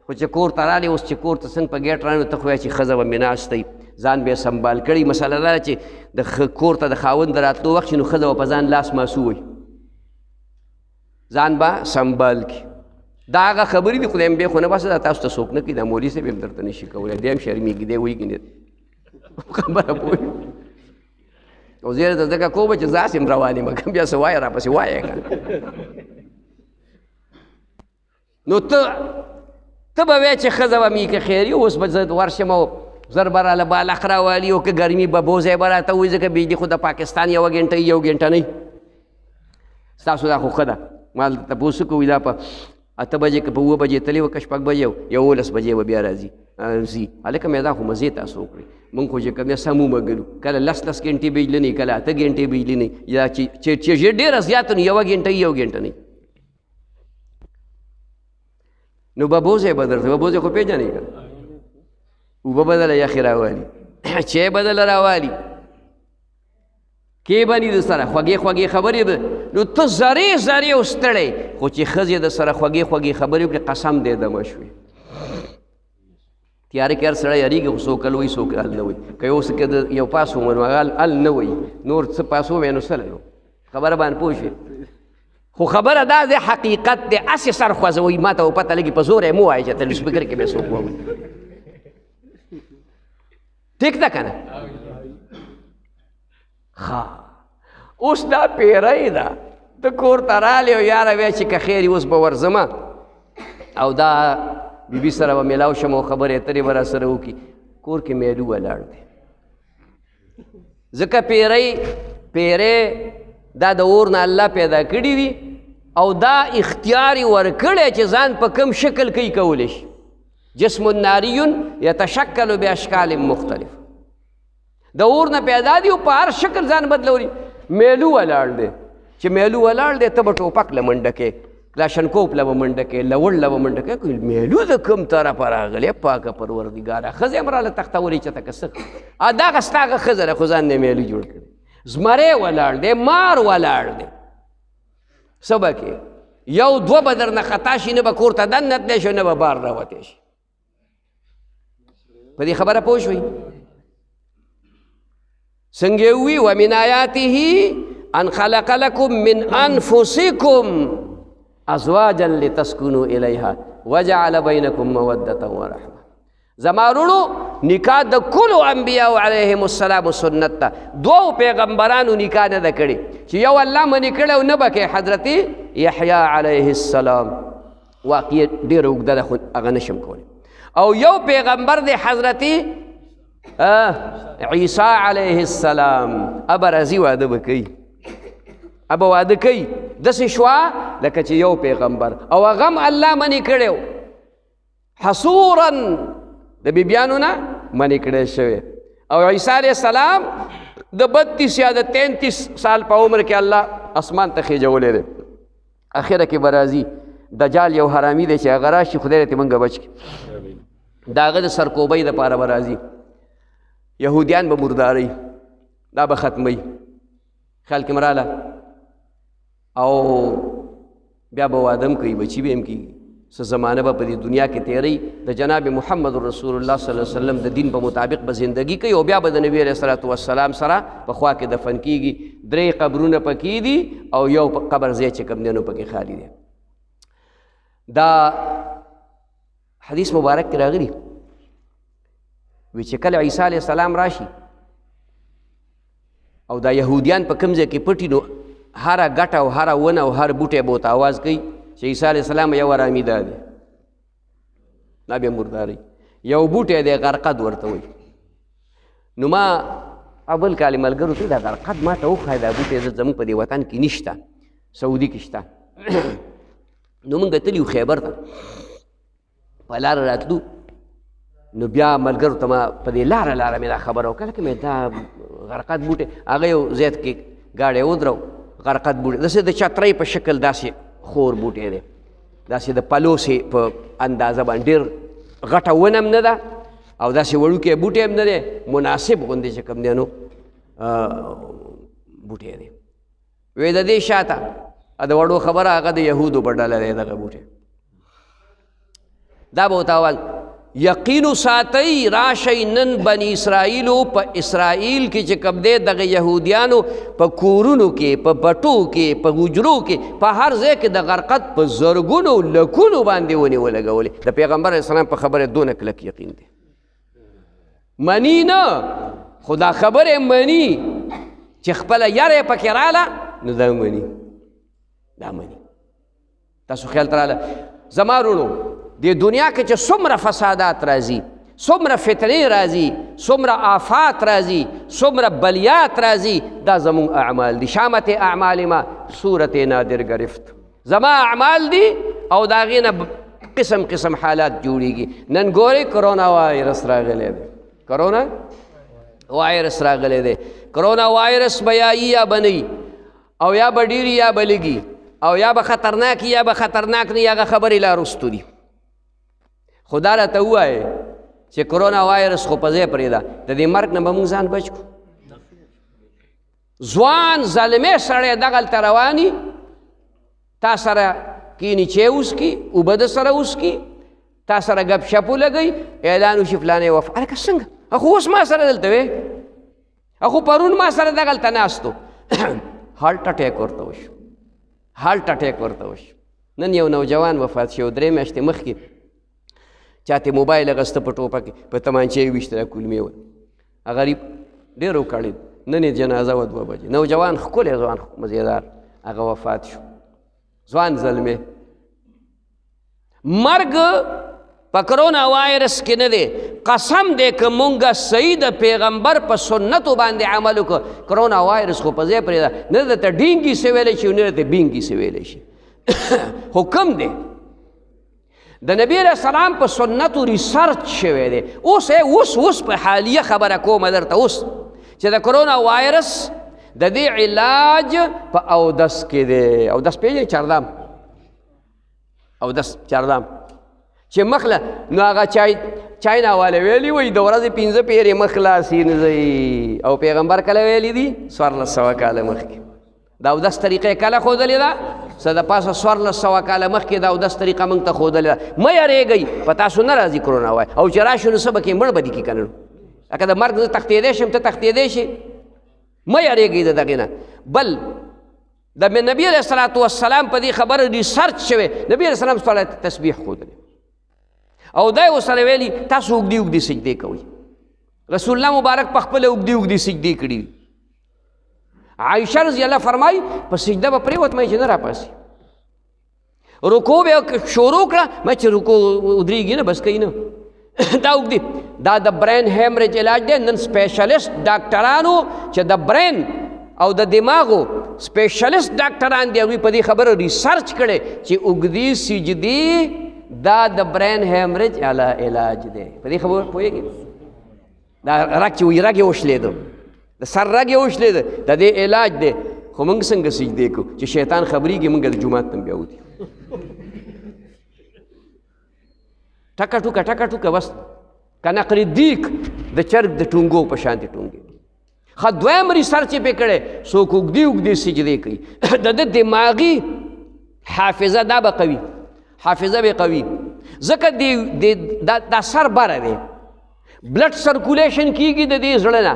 خو چې کور ته رالې اوس چې کور ته څنګه په ګیټ رانې ته خو وایه چې ښځه به مې ناستی ځان به یې سنبال کړي. مسله دا ده چې د کور ته د خاوند د راتلو وخت چې نو ښځه به په ځان لاس ماسو وایي ځان به سنبال کړي. دا هغه خبرې دي خدای مې خو نه باسه دا تاسو ته څوک نه کوي دا مولوي صاحب هم درته نشي کولی دی هم شرمېږي دی وایي که خبره پوه او زه یې درته ځکه کومه چې زه هسې هم روان یم که بیا څه وایه راپسې وایه که نو ته به وایې چې ښځه به مې که خیر اوس به زه ورشم او زر به راله بالغ راوالي او که ګرمي به بوځی به راته وایي ځکه بجلي خو د پاکستان 1 ګنټه یو ګنټه نه ستاسو دا خو ښه ده. ما تپوس وکړو دا په 8 بجې که په 7 بجې تللی وه که 6 بجې او 11 بجې به بیا راځي هلکه مې دا خو مزې تاسو وکړئ مونږ خو چې کوم دی سم ومګلو کله 10 ګنټې بجلي نه کله 8 ګنټې بجلي نه یا چې ډېره زیاته نو 1 ګنټه یو ګنټه نه نو به بوځی به درته به بوځی خو پېژنې که اوبه بدله یخې راوالي چای بدله راوالي کې بني د سره خوږې خوږې خبرې به نو ته زرې زرې او ستړی خو چې ښځې د سره خوږې خوږې خبرې وکړې قسم دې دمه شوې تیارې کې هر سړی یارېږي خو څوک هل وایي څوک هل نه وایي که یو څه کې د یو پاس ومنو هغه هل نه وایي نور څه پاس ووایي نو څه لرو خبره باندې پوه شوې خو خبره دا دی حقیقت دی هسې سر خوځوئ ما ته پته لګي په زور یې مو وایي چې ته سپیکر کې به څوک واوري ټیک ده که نه ښه اوس دا پیری ده ته کور ته رالی او یاره وایه چې که خیر اوس به ورځمه او دا بیبي سره به میلاو شم او خبرې اترې به راسره وکړي کور کې میلو ولاړ دی ځکه پیری دا د اور نه الله پیدا کړي دي او دا اختیار یې ورکړی چې ځان په کوم شکل کوي کولی شي جسم ناری یتشکل باشکال مختلف د اور نه پیدا دي او په هر شکل ځان بدلوري میلو ولاړ دی چې میلو ولاړ دی ته به ټوپک له منډه کې کلاشنکوپ له به منډه کې لوړ له به منډه کې میلو د کوم طرفه راغلی پاکه پروردګاره ښځې هم راله تختولې چې ته که څه دغه ستا هغه ښځه ده خو ځان نه میلو جوړ کړی زمری ولاړ دی مار ولاړ دی څه به کې یو دوه به درنه خطا شي نه به کور ته دننه شي نه به بار راوتی شي په دې خبره پوه شوئ څنګه وي ومن آیاته ان خلق لکم من انفسکم ازواجا لتسکنوا الیها وجعل بینکم موده ورحمه زما وروڼو نکاح د کلو انبیاء علیهم السلام سنت ته دوو پیغمبرانو نکاح نه ده کړې چې یو الله منې کړی او نه به کې حضرت یحیی علیه السلام واقع ډېره اوږده ده خو هغه نشم کولی او یو پیغمبر دی حضرت عیسی علیه السلام ابه راځي واده به کوي ابه واده کوي داسې شوه لکه چې یو پیغمبر او هغه هم الله منې کړی حصورا د بیبیانو نه منې کړی شوی او عیسی علیه السلام د 32 یا د 33 سال په عمر کې الله اسمان ته خیجولی دی اخره کې به راځي دجال یو حرامي دی چې هغه راشي خدای دې موږ بچ کړي د هغه د سرکوبۍ دپاره به راځي یهودیان به مردارئ دا به ختمئ خیال کې مراله او بیا به واده هم کوي بچي به هم کېږي څه زمانه به په دې دنیا کې تیری د جناب محمد رسول الله صلی الله علیه وسلم د دین په مطابق به زندگی کوي او بیا به د نبی علیه الصلاة والسلام سره په خوا کې دفن کېږي 3 قبرونه پکې دي او یو قبر ځای چې کوم دی نو پکې خالی دی دا حدیث مبارک کې راغلی وی چې کله عیسی علیه السلام راشي او دا یهودیان په کوم ځای کې پټي نو هره ګټه او هره ونه او هر بوټی به ورته آواز کوي چې عیسی علیه السلام یو آرامیده دی دا بیا مردارئ یو بوټی دی غرقد ورته وایي نو ما اول کال ملګرو ته دا غرقد ما ته وښایه دا بوټی زموږ په دې وطن کې نشته سعودي کې شته نو موږ تلي وو خیبر ته په لاره راتلو نو بیا ملګرو ته ما په دې لاره مې دا خبره وکړه که مې دا غرقد بوټی هغه یو ځای کې ګاډی ودرو غرقد بوټی داسې د چترۍ په شکل داسې خور بوټی دی داسې د پلوسې په اندازه باندې ډېر غټه ونه هم نه ده او داسې وړوکی بوټی هم نه دی مناسب غوندې چې کوم دی نو بوټی دی وی د دې شاته د وړو خبره هغه د یهودو په ډله دی دغه بوټی دا به ورته اول یقینو ساتئ راشئ نن بني اسرائیلو په اسرائیل کې چې کوم دی دغه یهودیانو په کورونو کې په بټو کې په حجرو کې په هر ځای کې د غرقد په زرګونو لکونو باندې ونې ولګولې د پیغمبر علیه السلام په خبره دونه کلک یقین دی مني نه خو دا خبره مني چې خپله یره پکې راله نو دا مني تاسو خیال ته راله زما وروڼو د دنیا کې چې څومره فسادات راځي څومره فتنې راځي څومره آفات راځي څومره بلیات راځي دا زمونږ اعمال دي شامت اعمال ما صورت نادر گرفت زما اعمال دي او د هغې نه قسم قسم حالات جوړیږي نن ګورئ کرونا وایرس راغلی دی کرونا وایرس به یا به نه او یا به ډېري یا به لږي او یا به خطرناک یا به خطرناک نه هغه خبرې لا رستو دي خدا راته ووایه چې کرونا وایرس خو په ځای پرېږده د دې مرګ نه به موږ ځان بچ کړو ځوان ظلمې سړی دغلته رواني تا سره کینی چای وڅکي اوبه د سره وڅکي تا سره ګپ شپ ولګوي اعلان وشي فلانی وفات هلکه څنګه خو اوس ما سره دلته وې خو پرون ما سره دغلته ناست و هارټ اټیک ورته وشو، هارټ اټیک ورته وشو. نن یو نوجوان وفات شو، 3 میاشتې مخکې چاته موبایل اغسته په ټوپه کې، په تمانچه یې ویشته، کلمې وه. غریب ډېر وکړېد. نن یې جنازه وه 2 بجې. نوجوان ښکلی ځوان مزېدار هغه وفات شو، ځوان زلمی. مرګ په کرونا وایرس کې نه دی. قسم دی که مونږ صحیح د پیغمبر په سنتو باندې عمل وکړو، کرونا وایرس خو په ځای پرېږده. نه درته ډینګي څه ویلی شي، نه درته بینګي څه ویلی شي. حکم دی د نبی علیہ السلام په سنتو ریسرچ شوی دی. اوس په حالیه خبره کومه درته اوس چې د کرونا وایرس د دې علاج په اودس کې دی. اودس پېژنئ؟ چاردام اودس، چاردام چې مخله نو هغه چاینا والا ویلي وایي د ورځې 5 پیرې مخ خلاصېږي، او پیغمبر کله ویلي دي؟ 1400 کاله مخکې. د اودس طریقه کله ښودلې ده؟ څه د پاسه 1400 کاله مخکې د اودس طریقه موږ ته ښودلې ده. مه یارېږئ، په تاسو نه راځي کرونا وای، او چې راشو نو څه به کې مړ به دي کې که نه. لکه د مرګ زه تښتېدی شم، ته تښتېدی شي. مه یارېږئ د دغې نه. بل د نبي علیه الصلاة والسلام په دې خبره ریسرچ شوی. نبي علیه السلام سره تسبیح ښودلی، او دا یې ورسره ویلي تاسو اوږدې اوږدې سجدې کوئ. رسول الله مبارک په خپله اوږدې اوږدې سجدې کړي دي. عایشه رضی الله فرمایي په سجده به پرېوت، مې چې نه راپاسي. رکوع به یې شروع کړه، مې چې رکوع ودرېږي نه، بس کوي نه. دا اوږدې دا د برین هیمریج علاج دی. نن سپیشلیست ډاکټرانو چې د برین او د دماغو سپیشلیست ډاکټران دي، هغوی په دې خبره ریسرچ کړی چې اوږدې سجدې دا د برین هیمریج علاج دی. په دې خبره پوهېږي؟ دا رګ چې وایي رګ یې وشلېده، د سر رګ یې وشلېده، د دې علاج دی. خو موږ څنګه سجدې کوو چې شیطان خبرېږي موږ د جومات نه بیا وځي ټکه ټوکه ټکه ټوکه بس که نقل دیک د چرګ د ټونګو په شانتې ټونګې. ښه دویم ریسرچ یې پې کړی، څوک اوږدې اوږدې سجدې کوي د ده دماغي حافظه دا به قوي، حافظه به قوي، ځکه دا سر بره دی، بلډ سرکولیشن کېږي د دې زړه نه،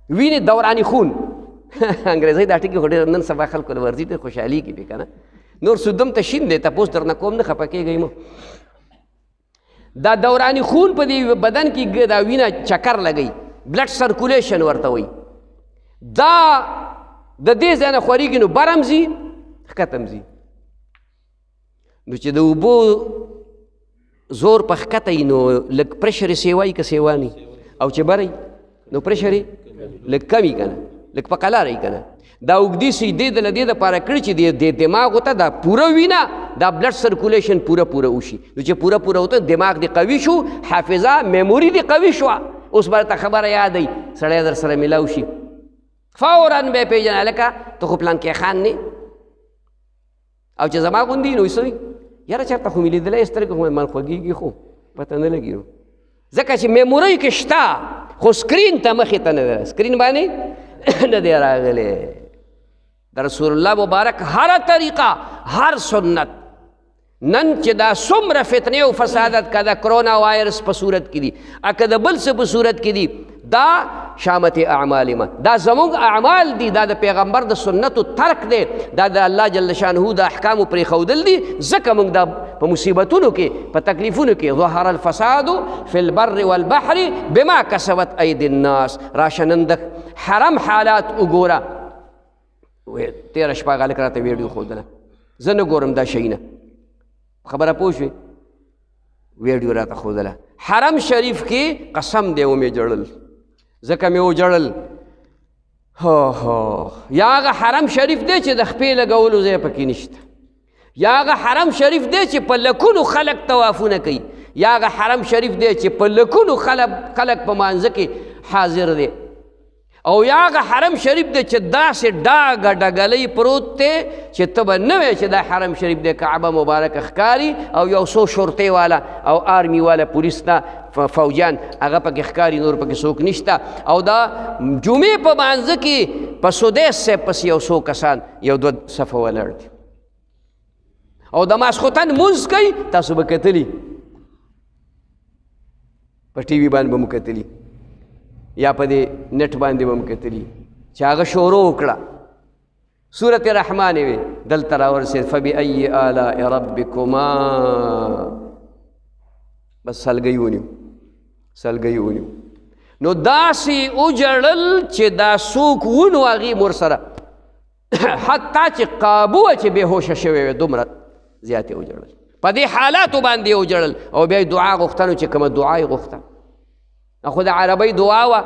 وینې دورانی خون. انګریزۍ دا ټکي خو ډېر نن سبا خلکو د ورځي ډېر خوشحالي کې پې که نه. نور سودم ته شین دی، تپوس درنه کوم نه خفه کېږئ مه. دا دورانی خون په دې بدن کې دا وینه چکر لګوي، بلډ سرکولیشن ورته وایي. دا د دې ځای نه خورېږي نو بر هم ځي ښکته هم ځي. نو چې د اوبو زور په ښکته وي نو لږ پرشر یې سیوا وي که سیوا نه، او چې بره نو پرشر یې لږ کم وي که نه، لږ په قلاره وي که نه. دا اوږدې سجدې د دې دپاره کړي چې د دماغو ته دا پوره وینه، دا بلډ سرکولیشن پوره وشي. نو چې پوره وته دماغ دې قوي شو، حافظه میموري دې قوي شوه. اوس به درته خبره یادوي، سړی در سره میلاو شي فوراً به یې پېژنه هلکه ته خو پلانکې خان نه، او چې زما غوندې نو څه وي یاره چېرته خو مې لیدلی سترګې خو من خوږېږي خو پته نه لګي نو، ځکه چې میمورۍ کې شته خو سکرین ته مخې ته نه دی، سکرین باندې نه دی راغلی. د رسول الله مبارک هر طریقه، هر سنت، نن چې دا څومره فتنې او فسادت که د کرونا وایرس په صورت کې دي، که د بل څه په صورت کې دي، دا شامت اعمال ما، دا زموږ اعمال دي، دا د پیغمبر د سنتو ترک دی، دا د الله جل شانه د احکامو پرېښودل دي. ځکه موږ دا په مصیبتونو کې، په تکلیفونو کې، ظهر الفساد فی البر والبحر بما کسبت ایدی الناس. راشه نن د حرم حالات وګوره. تېره شپه غلک راته ویډیو ښودله، زه نه ګورم دا شیونه، خبره پوه شوې، ویډیو راته ښودله. حرم شریف کې قسم دی ومې جړل، ځکه مې وجړل. یا هغه حرم شریف دی چې د خپې لګولو ځای پکې نشته، یا هغه حرم شریف دی چې په لکونو خلک طوافونه کوي، یا هغه حرم شریف دی چې په لکونو خلک په مانځه کې حاضر دی، او یا هغه حرم شریف دی چې داسې ډاګه ډګلۍ پروت دی چې ته به نه وایې چې دا حرم شریف دی. کعبه مبارکه ښکاري او یو څو شرطې والا او آرمي والا پولیس نه فوجیان هغه پکې ښکاري، نور پکې څوک نشته. او دا جمعې په مانځه کې په سدیس صاحب پسې یو څو کسان یو دوه صفه ولاړ دي، او د ماسخوتن مونځ کوي. تاسو به کتلي په ټي وي باندې به مو کتلي یا په دې نټ باندې به مو کتلي چې هغه شروع وکړه سورت رحمان وی دلته راورسېد فبأي آلاء ربکما بس سلګۍ ونیو نو داسې وجړل چې دا څوک ونو هغې مور سره حتی چې قابو چې بې هوشه شوی وی دومره زیاتې وجړل په دې حالاتو باندې وجړل او بیا یې دعا غوښتنو چې کومه دعا یې غوښته خو د عربۍ دعا وه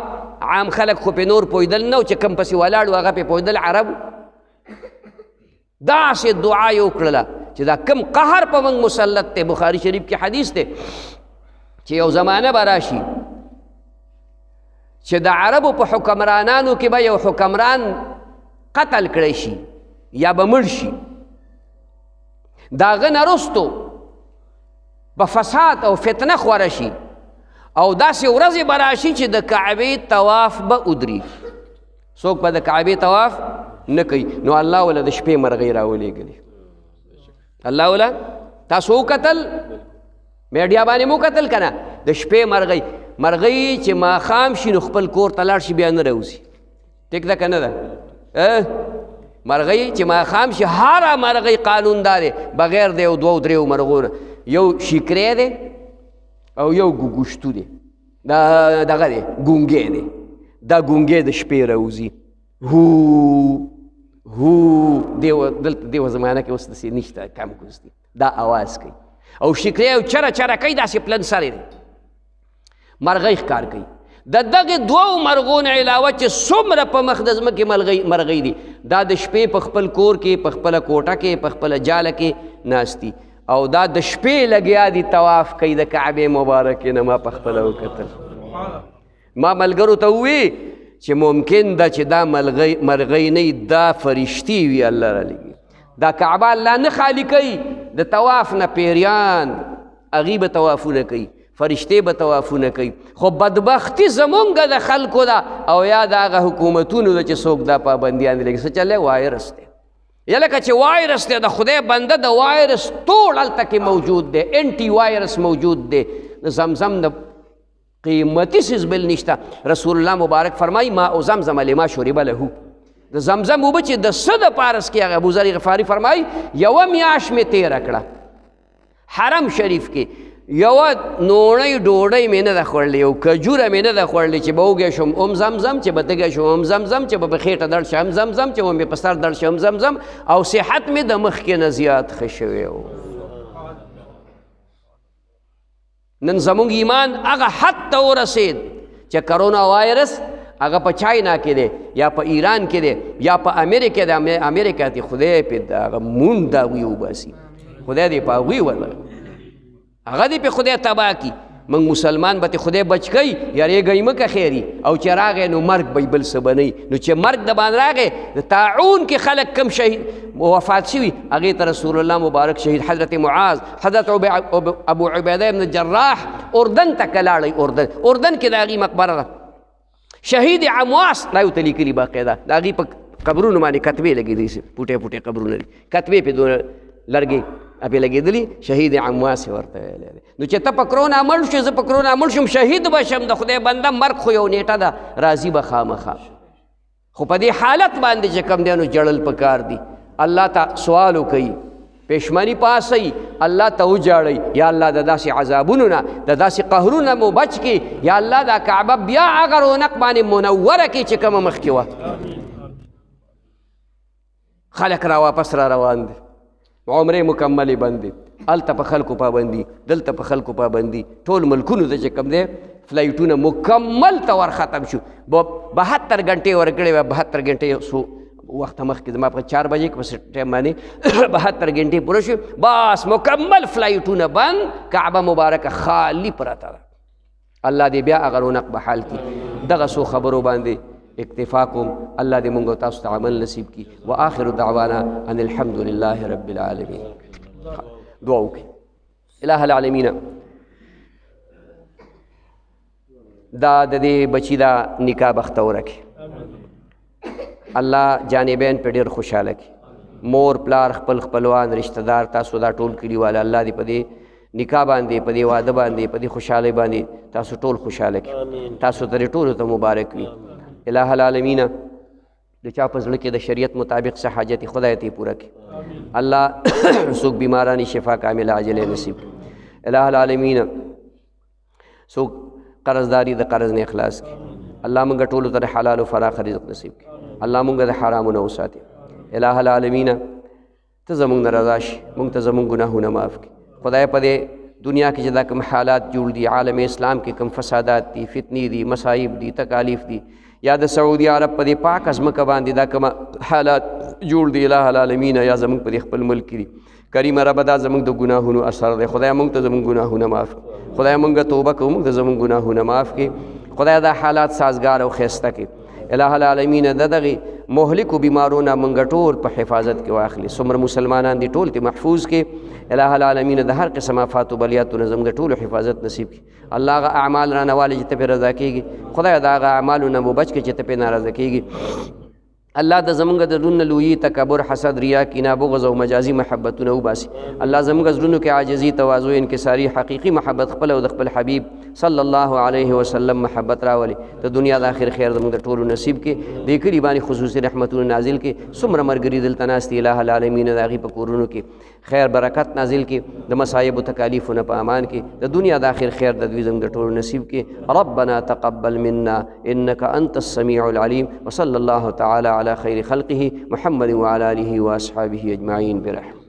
عام خلک خو پې نور پوهېدل نه و چې کوم پسې ولاړ و هغه پې پوهېدل عربو داسې دعا یې وکړله چې دا کم قهر په موږ مسلط دی بخاري شریف کې حدیث دی چې یو زمانه به راشي چې د عربو په حکمرانانو کې به یو حکمران قتل کړی شي یا به مړ شي د هغه نه وروستو به فساد او فتنه خوره شي او داسې ورځې به راشي چې د کعبې طواف به ودرېږي څوک به د کعبې طواف نه کوي نو الله وله د شپې مرغۍ راولېږلې الله وله تاسو وکتل میډیا باندې مو کتل که نه د شپې مرغۍ چې ماښام شي نو خپل کور ته لاړ شي بیا نه راوځي ټیک ده که نه ده مرغۍ چې ماښام شي هره مرغۍ قانون دا دی بغیر د یو دوو دریو مرغو نه یو شیکری دی او یو ګوګوشتو دی دغه دی ګونګی دی دا ګونګی د شپې راوځي دلته دیوه زمانه کې اوس داسې نشته کم کوز دی دا آواز کوي او شیکری او چره کوي داسې پلن سری دی مرغۍ ښکار کوي د دغې دوو مرغو نه علاوه چې څومره په مخ د ځمکې مرغۍ دي دا د شپې په خپل کور کې په خپله کوټه کې په خپله جاله کې ناست دي او دا د شپې لګیا دي طواف کوي د کعبې مبارکې نه ما په خپله وکتل ما ملګرو ته ووی چې ممکن ده چې دا مرغۍ نه دا فرشتي وي الله رالیږي دا کعبه الله نه خالي کوي د طواف نه پیریان هغوی به طوافونه کوي فرشتې به طوافونه کوي خو بدبختي زمونږ د خلکو ده او یا د هغه حکومتونو ده چې څوک دا پابندیان لګي څه چلی وایرس دی یا لکه چې وایرس دی د خدای بنده د وایرس ټول هلته کې موجود دی انټي وایرس موجود دی د زمزم د قیمتي څیز بل نشته رسول الله مبارک فرمایي ماء زمزم لما شرب له د زمزم اوبه چې د څه دپاره څکي هغه ابوذر غفاري فرمایي یوه میاشت مې تېره کړه حرم شریف کې یوه نوڼۍ ډوډۍ مې نه ده خوړلې یو کجوره مې نه ده خوړلې چې به وږی شم زمزم چې به تږی شم زمزم چې به په خېټه درد شم زمزم چې به مې په سر درد شم زمزم او صحت مې د مخکې نه زیات ښه شوی و نن زمونږ ایمان هغه حد ته ورسېد چې کرونا وایرس هغه په چاینا کې دی یا په ایران کې دی یا په امریکا دی امریکا دی خدای پې د هغه مونډ د هغوی وباسي خدای دې په هغوی ولګي هغه دې پې خدای تباه کي موږ مسلمان به تې خدای بچ کوي یارېږئ مکه خیري او چې راغی نو مرګ به بل څه به نه نو چې مرګ د باندې راغی د طاعون کې خلک کم شهید وفات شوي هغې ته رسول الله مبارک شهید حضرت معاذ حضرت ابو عبیده ابن جراح اردن ته که لاړئ اردن کې د هغې مقبره ده شهید عمواس دا یو ته لیکلي باقاعده د هغې په قبرونو باندې کتبې لګېدلي پوټې قبرونه دي کتبې پې دونه لرګې پې لګېدلي شهید عمواس یې ورته ویلی دی نو چې ته په کرونا مړ شې زه په کرونا مړ شم شهید به شم د خدای بنده مرګ خو یو نیټه ده راځي به خامخا خو په دې حالت باندې چې کوم دی نو جړل پکار دي الله ته سوال وکوي پښمني پاسئ الله ته وجاړئ یا الله د داسې عذابونو نه د داسې قهرونو مو بچ کړي یا الله دا کعبه بیا هغه رونق باندې منوره کړي چې کومه مخکې وه خلک را واپس را روان دي عمرې مکملې بندې هلته په خلکو پابندي دلته په خلکو پابندي ټول ملکونو ته چې کوم دی فلایټونه مکمل ته ور ختم شو 72 غنټې ورکړې وه 72 غنټې څو وخته مخکې زما په 4 بجې کې په ټایم باندې 72 غنټې پوره شو بس مکمل فلایټونه بند کعبه مبارکه خالي پرته ده الله دې بیا هغه رونق به حال کړي دغه څو خبرو باندې اکتفا کوم الله دې مونږ او تاسو ته عمل نصیب کړي واخر دعوانا ان الحمد لله رب العالمین دعا وکړئ الہ العالمین دا د دې بچی دا نکاح بختوره کړي الله جانبین په ډېر خوشحاله کړي مور پلار خپلوان رشتہ دار تاسو دا ټول کلیواله الله دې په دې نکاح باندې په دې واده باندې په دې خوشحالۍ باندې تاسو ټول خوشحاله کړي تاسو ته ټولو ته مبارک وي الہ العالمین د چا په زړه کې د شریعت مطابق څه حاجت خدای ته پوره کړي الله څوک بیمارانی شفا کامل عاجله نصیب کړي الہ العالمین څوک قرضداري د قرض نه اخلاص کړي الله مونږ ټول ته حلال او فراخ رزق نصیب کړي الله مونږ د حرامو نه وساتي الہ العالمین ته زمونږ نه رضا شي مونږ ته زمونږ ګناهونه معاف کړي خدای په دې دنیا کې چې دا کوم حالات جوړ دي عالم اسلام کې کوم فسادات دي فتنې دي مصائب دي تکالیف دي یا د سعودي عرب په دې پاک ځمکه باندې دا کوم حالات جوړ دي الہ العالمین یا زمونږ په خپل ملک کې کریم رب دا زمونږ د ګناهونو اثر دی خدای مونږ ته زمونږ ګناهونه معاف کړي خدای مونږ توبه کوو مونږ ته زمونږ ګناهونه معاف کړي خدای دا حالات سازگار او خیسته کړي الہ العالمین دغه مهلکو بیمارونه مونږ ټول په حفاظت کې واخلي څومره مسلمانان دي ټول ته محفوظ کې الہ العالمین د هر قسم آفات و بلیاتونه زموږ ټولو حفاظت نصیب کړي الله هغه اعمال رانهوالی چې ته پرې رضا کېږي خدای د هغه اعمالو نه مو بچ کړي چې ته پرې ناراضه کېږي الله د زمونږ د زړونو لویي تکبر حسد ریا کینه بغض او مجازي محبتونه وباسي الله زمونږ زړونو کې عاجزي تواضع انکساري حقیقي محبت خپل او د خپل حبیب صلی الله علیه وسلم محبت راولي د دنیا د آخر خیر زمونږ د ټولو نصیب کې دې کلي باندې خصوصي رحمتونه نازل کې څومره ملګري دلته ناست دي الہ العالمین د هغې په کورونو کې خیر برکت نازل کې د مصایب و تکالیفونه په امان کې د دنیا د آخر خیر د دوی زموږ د ټولو نصیب کې ربنا تقبل منا انك انت السميع العليم وصلى الله تعالى على خير خلقه محمد وعلى آله وأصحابه أجمعين برحمته